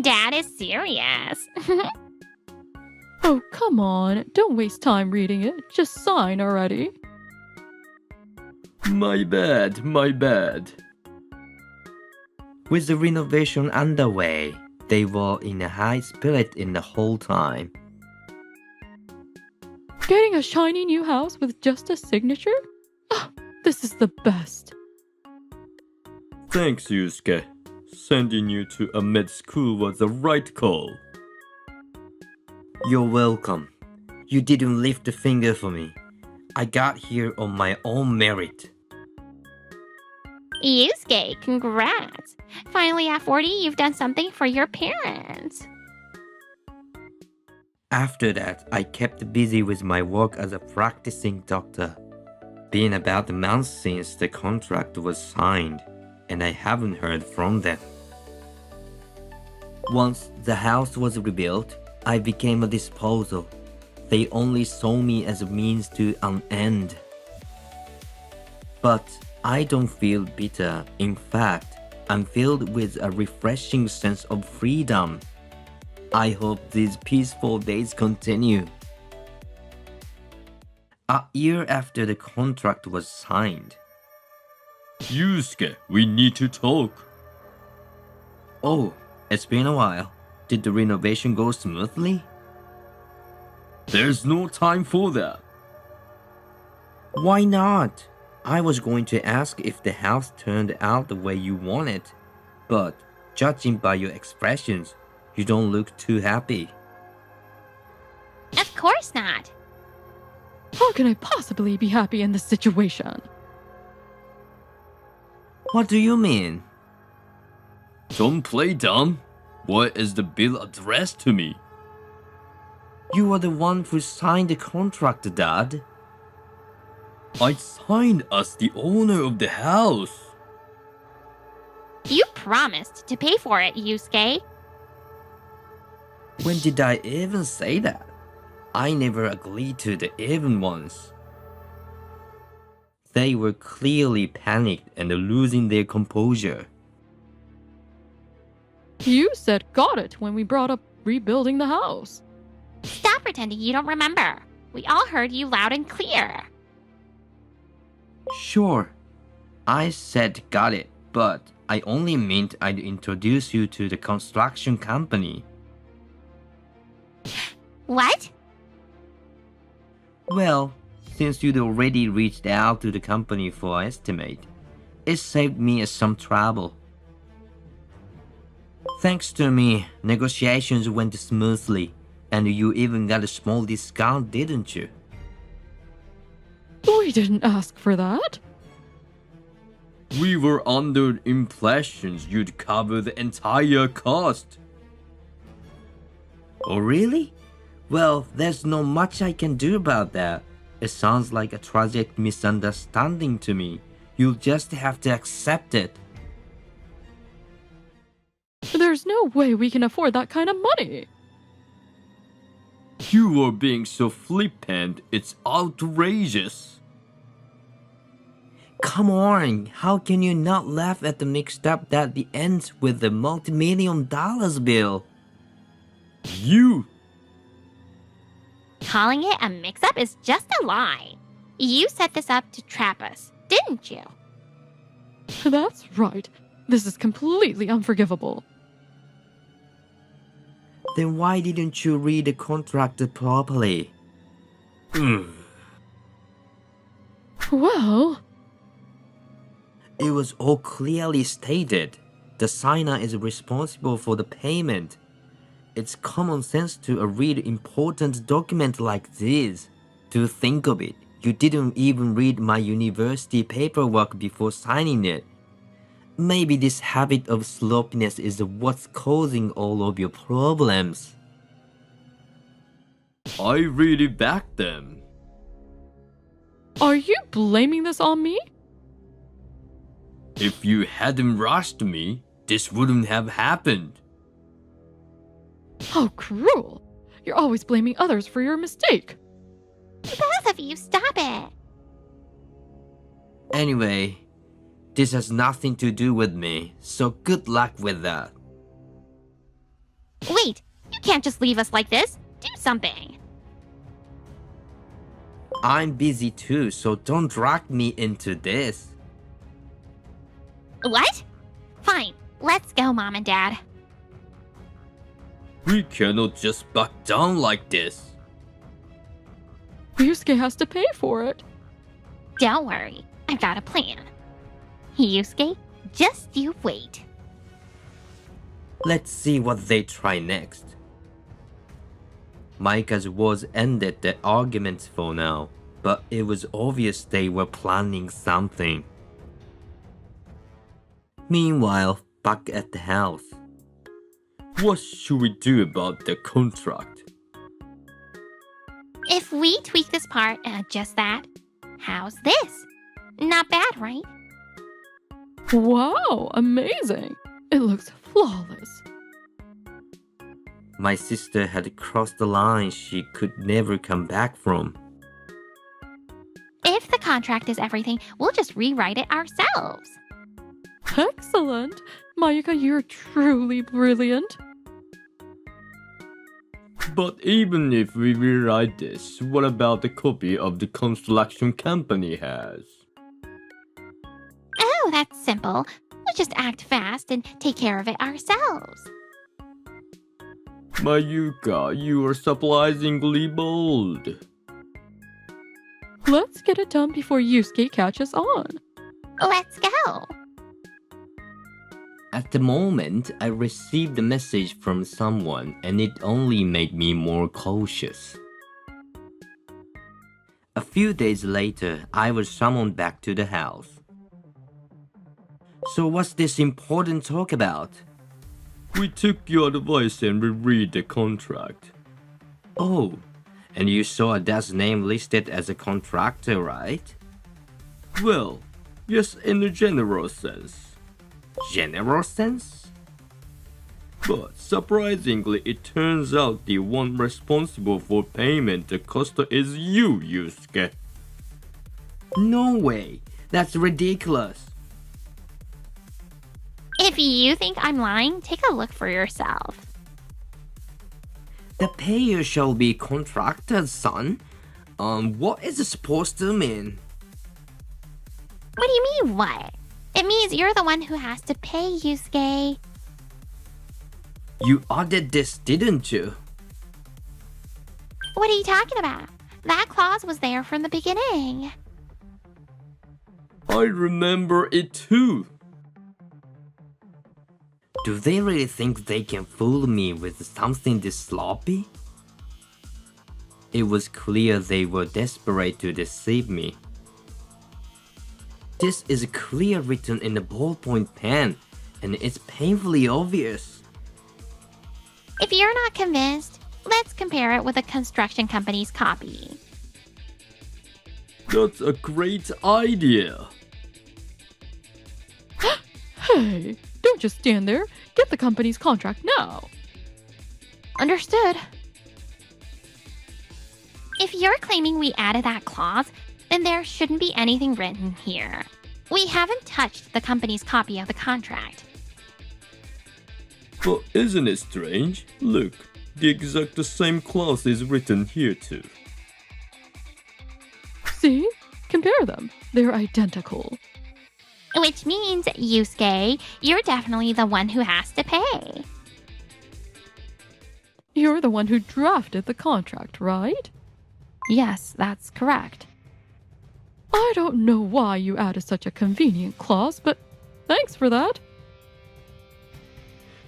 Dad is serious. Oh, come on. Don't waste time reading it. Just sign already. My bad, my bad. With the renovation underway, they were in a high spirit in the whole time. Getting a shiny new house with just a signature? Oh, this is the best. Thanks, Yusuke. Sending you to a med school was the right call. You're welcome. You didn't lift a finger for me. I got here on my own merit. Yusuke, congrats. Finally, at 40, you've done something for your parents. After that, I kept busy with my work as a practicing doctor. Been about a month since the contract was signed, and I haven't heard from them. Once the house was rebuilt, I became a disposal. They only saw me as a means to an end. But I don't feel bitter. In fact, I'm filled with a refreshing sense of freedom. I hope these peaceful days continue. A year after the contract was signed. Yusuke, we need to talk. Oh, it's been a while. Did the renovation go smoothly? There's no time for that. Why not? I was going to ask if the house turned out the way you wanted, but judging by your expressions, you don't look too happy. Of course not. How can I possibly be happy in this situation? What do you mean? Don't play dumb. What is the bill addressed to me? You are the one who signed the contract, Dad. I signed as the owner of the house. You promised to pay for it, Yusuke. When did I even say that? I never agreed to the even ones. They were clearly panicked and losing their composure. You said got it when we brought up rebuilding the house. Stop pretending you don't remember. We all heard you loud and clear. Sure, I said got it, but I only meant I'd introduce you to the construction company. What? Well, since you'd already reached out to the company for an estimate, it saved me some trouble. Thanks to me, negotiations went smoothly, and you even got a small discount, didn't you? We didn't ask for that. We were under impressions you'd cover the entire cost. Oh, really? Well, there's not much I can do about that. It sounds like a tragic misunderstanding to me. You'll just have to accept it. There's no way we can afford that kind of money. You are being so flippant, it's outrageous. Come on, how can you not laugh at the mixed up that the ends with the multi-million dollars bill? You! Calling it a mix-up is just a lie. You set this up to trap us, didn't you? That's right. This is completely unforgivable. Then why didn't you read the contract properly? Well, It was all clearly stated. The signer is responsible for the payment. It's common sense to read important document like this. To think of it, you didn't even read my university paperwork before signing it. Maybe this habit of sloppiness is what's causing all of your problems. I read it back then. are you blaming this on me? If you hadn't rushed me, this wouldn't have happened. How cruel. You're always blaming others for your mistake. Both of you, stop it. Anyway, this has nothing to do with me, so good luck with that. Wait, you can't just leave us like this. Do something. I'm busy too, so don't drag me into this. What? Fine, let's go, Mom and Dad. We cannot just back down like this. Yusuke has to pay for it. Don't worry, I've got a plan. Yusuke, just you wait. Let's see what they try next. Micah's words ended the argument for now, but it was obvious they were planning something. Meanwhile, back at the house. What should we do about the contract? If we tweak this part and adjust that, how's this? Not bad, right? Wow, amazing. It looks flawless. My sister had crossed the line she could never come back from. If the contract is everything, we'll just rewrite it ourselves. Excellent. Mayuka, you're truly brilliant. But even if we rewrite this, what about the copy of the construction company has? Oh, that's simple. We'll just act fast and take care of it ourselves. Mayuka, you are surprisingly bold. Let's get it done before Yusuke catches on. Let's go. At the moment, I received a message from someone and it only made me more cautious. A few days later, I was summoned back to the house. So what's this important talk about? We took your advice and reread the contract. Oh, and you saw Dad's name listed as a contractor, right? Well, yes, in a general sense. General sense? But surprisingly, it turns out the one responsible for payment the cost is you, Yusuke. No way. That's ridiculous. If you think I'm lying, take a look for yourself. The payer shall be contracted, son. What is it supposed to mean? What do you mean, what? It means you're the one who has to pay, Yusuke. You added this, didn't you? What are you talking about? That clause was there from the beginning. I remember it too. Do they really think they can fool me with something this sloppy? It was clear they were desperate to deceive me. This is clear written in a ballpoint pen, and it's painfully obvious. If you're not convinced, let's compare it with a construction company's copy. That's a great idea. Hey, don't just stand there. Get the company's contract now. Understood. If you're claiming we added that clause, then there shouldn't be anything written here. We haven't touched the company's copy of the contract. But isn't it strange? Look, the exact same clause is written here too. See? Compare them. They're identical. Which means, Yusuke, you're definitely the one who has to pay. You're the one who drafted the contract, right? Yes, that's correct. I don't know why you added such a convenient clause, but thanks for that.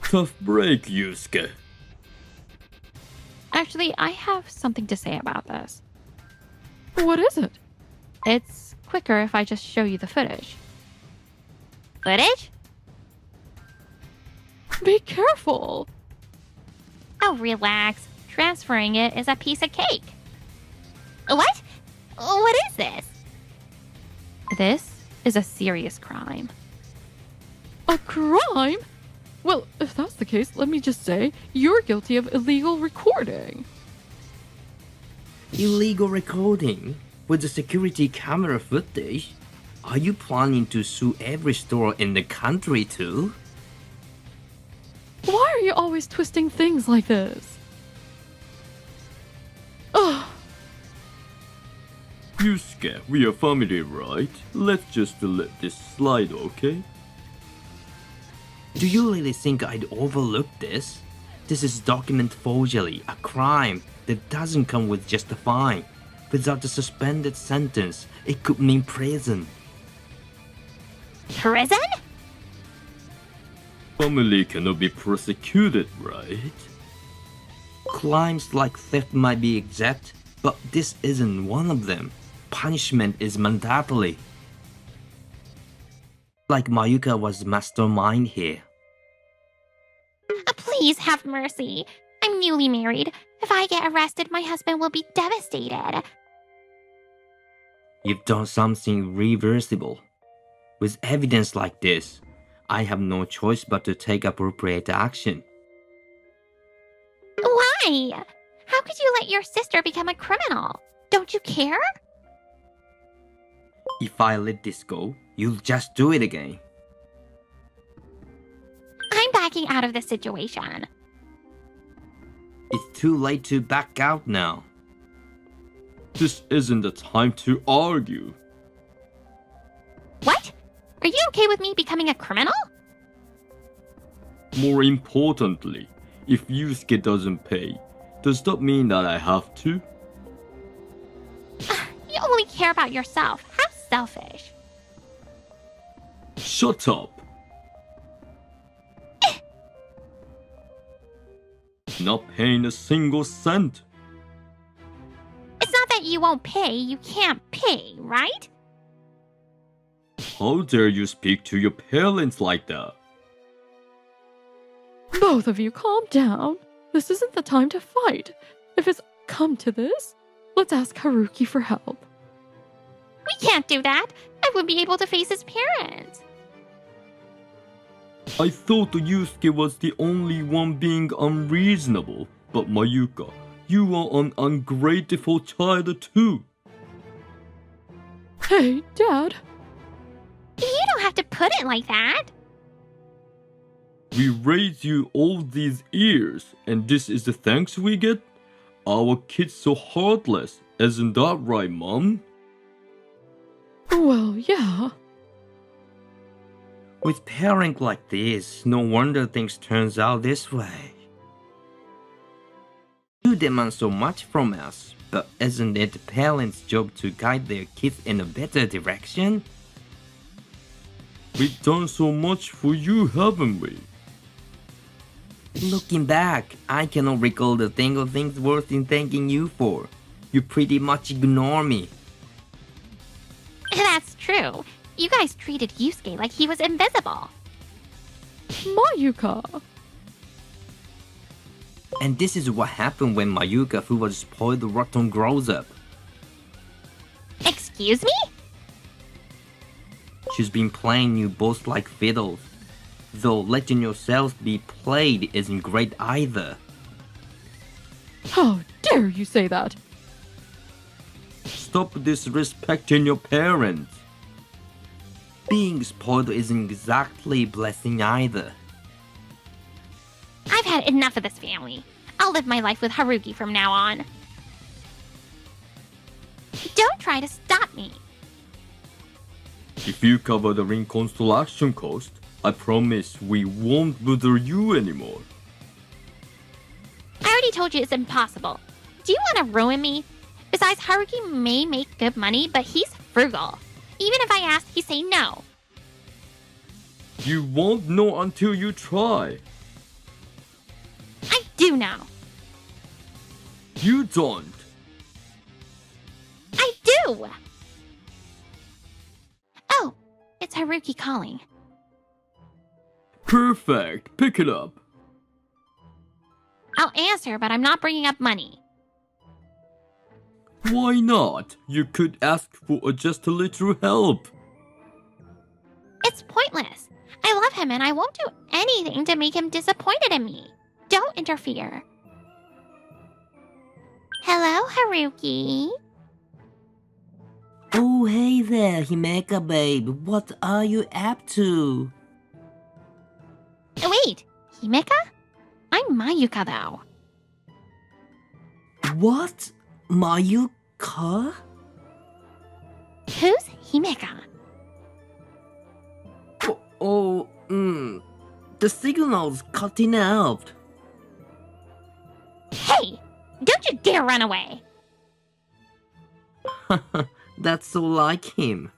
Tough break, Yusuke. Actually, I have something to say about this. What is it? It's quicker if I just show you the footage. Footage? Be careful. Oh, relax. Transferring it is a piece of cake. What? What is this? This is a serious crime. A crime? Well, if that's the case, let me just say, you're guilty of illegal recording. Illegal recording? With the security camera footage? Are you planning to sue every store in the country too? Why are you always twisting things like this? Ugh. Yusuke, we are family, right? Let's just let this slide, okay? Do you really think I'd overlook this? This is document forgery, a crime that doesn't come with just a fine. Without a suspended sentence, it could mean prison. Prison? Family cannot be prosecuted, right? Crimes like theft might be exempt, but this isn't one of them. Punishment is mandatory. Like Mayuka was the mastermind here. Please have mercy. I'm newly married. If I get arrested, my husband will be devastated. You've done something reversible. With evidence like this, I have no choice but to take appropriate action. Why? How could you let your sister become a criminal? Don't you care? If I let this go, you'll just do it again. I'm backing out of this situation. It's too late to back out now. This isn't the time to argue. What? Are you okay with me becoming a criminal? More importantly, if Yusuke doesn't pay, does that mean that I have to? You only care about yourself. How selfish. Shut up! Not paying a single cent. It's not that you won't pay, you can't pay, right? How dare you speak to your parents like that? Both of you calm down. This isn't the time to fight. If it's come to this, let's ask Haruki for help. We can't do that. I wouldn't be able to face his parents. I thought Yusuke was the only one being unreasonable, but Mayuka, you are an ungrateful child too. Hey, Dad. You don't have to put it like that. We raised you all these years, and this is the thanks we get? Our kid's so heartless, isn't that right, Mom? Well, yeah. With parenting like this, no wonder things turns out this way. You demand so much from us, but isn't it the parents' job to guide their kids in a better direction? We've done so much for you, haven't we? Looking back, I cannot recall the single things worth in thanking you for. You pretty much ignore me. That's true. You guys treated Yusuke like he was invisible. Mayuka. And this is what happened when Mayuka, who was spoiled rotten, grows up. Excuse me? She's been playing you both like fiddles. Though letting yourselves be played isn't great either. How dare you say that? Stop disrespecting your parents. Being spoiled isn't exactly a blessing either. I've had enough of this family. I'll live my life with Haruki from now on. Don't try to stop me. If you cover the ring construction cost, I promise we won't bother you anymore. I already told you it's impossible. Do you want to ruin me? Besides, Haruki may make good money, but he's frugal. Even if I ask, he'd say no. You won't know until you try. I do know. You don't. I do! Oh, it's Haruki calling. Perfect. Pick it up. I'll answer, but I'm not bringing up money. Why not? You could ask for just a little help. It's pointless. I love him and I won't do anything to make him disappointed in me. Don't interfere. Hello, Haruki. Oh, hey there, Himeka babe. What are you up to? Wait, Himeka? I'm Mayuka though. What? Mayuka? Who's Himeka? The signal's cutting out. Hey, don't you dare run away. That's so like him.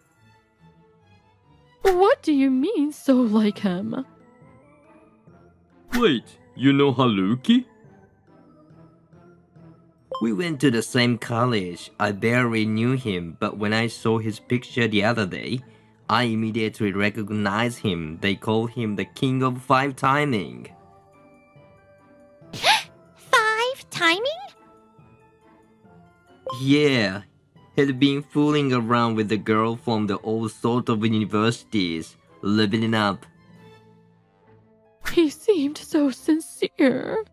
What do you mean, so like him? Wait, you know Haruki? We went to the same college. I barely knew him, but when I saw his picture the other day, I immediately recognized him. They call him the King of Five Timing. 5 timing? Yeah, he'd been fooling around with the girl from the old sort of universities, living it up. He seemed so sincere.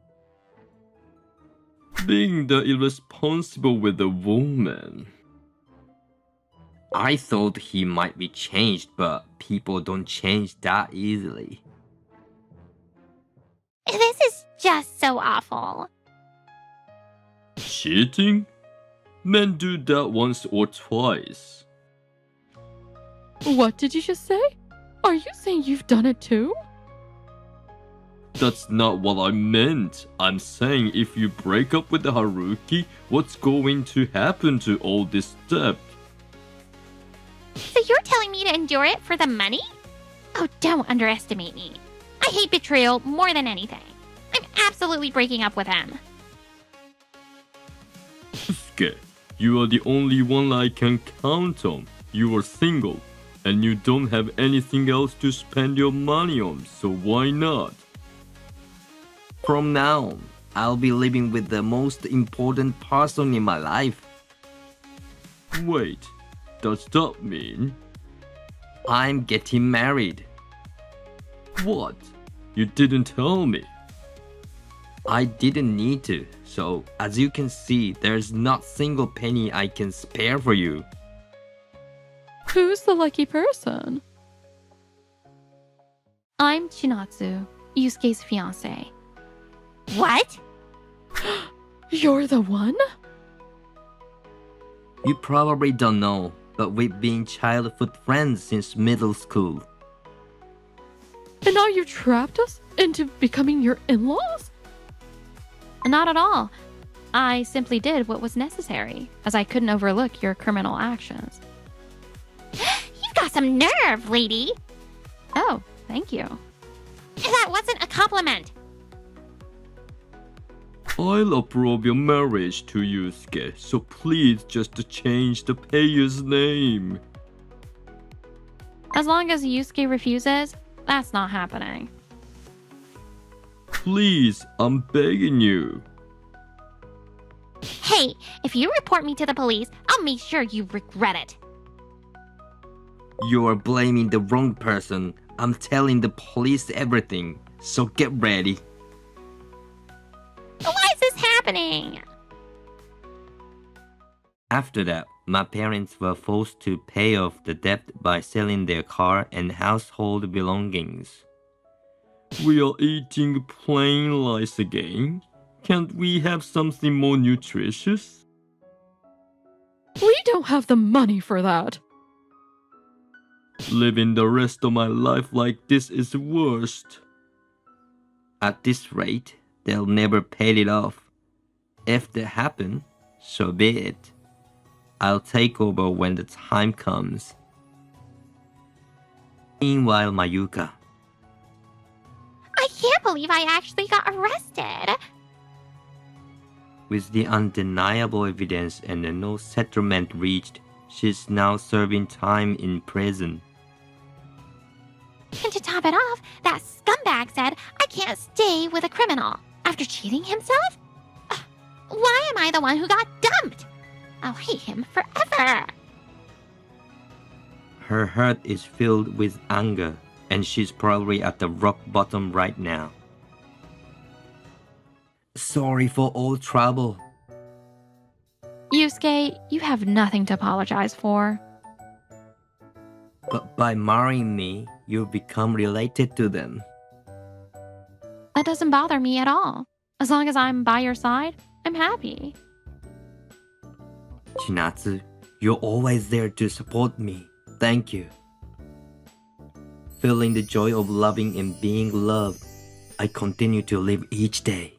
Being the irresponsible with a woman. I thought he might be changed, but people don't change that easily. This is just so awful. Cheating? Men do that once or twice. What did you just say? Are you saying you've done it too? That's not what I meant. I'm saying if you break up with the Haruki, what's going to happen to all this debt? So you're telling me to endure it for the money? Oh, don't underestimate me. I hate betrayal more than anything. I'm absolutely breaking up with him. Yusuke, you are the only one I can count on. You are single, and you don't have anything else to spend your money on, so why not? From now on, I'll be living with the most important person in my life. Wait, does that mean? I'm getting married. What? You didn't tell me. I didn't need to, so as you can see, there's not single penny I can spare for you. Who's the lucky person? I'm Chinatsu, Yusuke's fiance. What? You're the one? You probably don't know, but we've been childhood friends since middle school. And now you trapped us into becoming your in-laws? Not at all. I simply did what was necessary, as I couldn't overlook your criminal actions. You've got some nerve, lady. Oh, thank you. That wasn't a compliment. I'll approve your marriage to Yusuke, so please just change the payer's name. As long as Yusuke refuses, that's not happening. Please, I'm begging you. Hey, if you report me to the police, I'll make sure you regret it. You're blaming the wrong person. I'm telling the police everything, so get ready. Why is this happening? After that, my parents were forced to pay off the debt by selling their car and household belongings. We are eating plain rice again. Can't we have something more nutritious? We don't have the money for that. Living the rest of my life like this is worst. At this rate, they'll never pay it off. If that happens, so be it. I'll take over when the time comes. Meanwhile, Mayuka. I can't believe I actually got arrested. With the undeniable evidence and no settlement reached, she's now serving time in prison. And to top it off, that scumbag said I can't stay with a criminal after cheating himself? Ugh, why am I the one who got dumped? I'll hate him forever. Her heart is filled with anger, and she's probably at the rock bottom right now. Sorry for all trouble. Yusuke, you have nothing to apologize for. But by marrying me, you'll become related to them. That doesn't bother me at all. As long as I'm by your side, I'm happy. Chinatsu, you're always there to support me. Thank you. Feeling the joy of loving and being loved, I continue to live each day.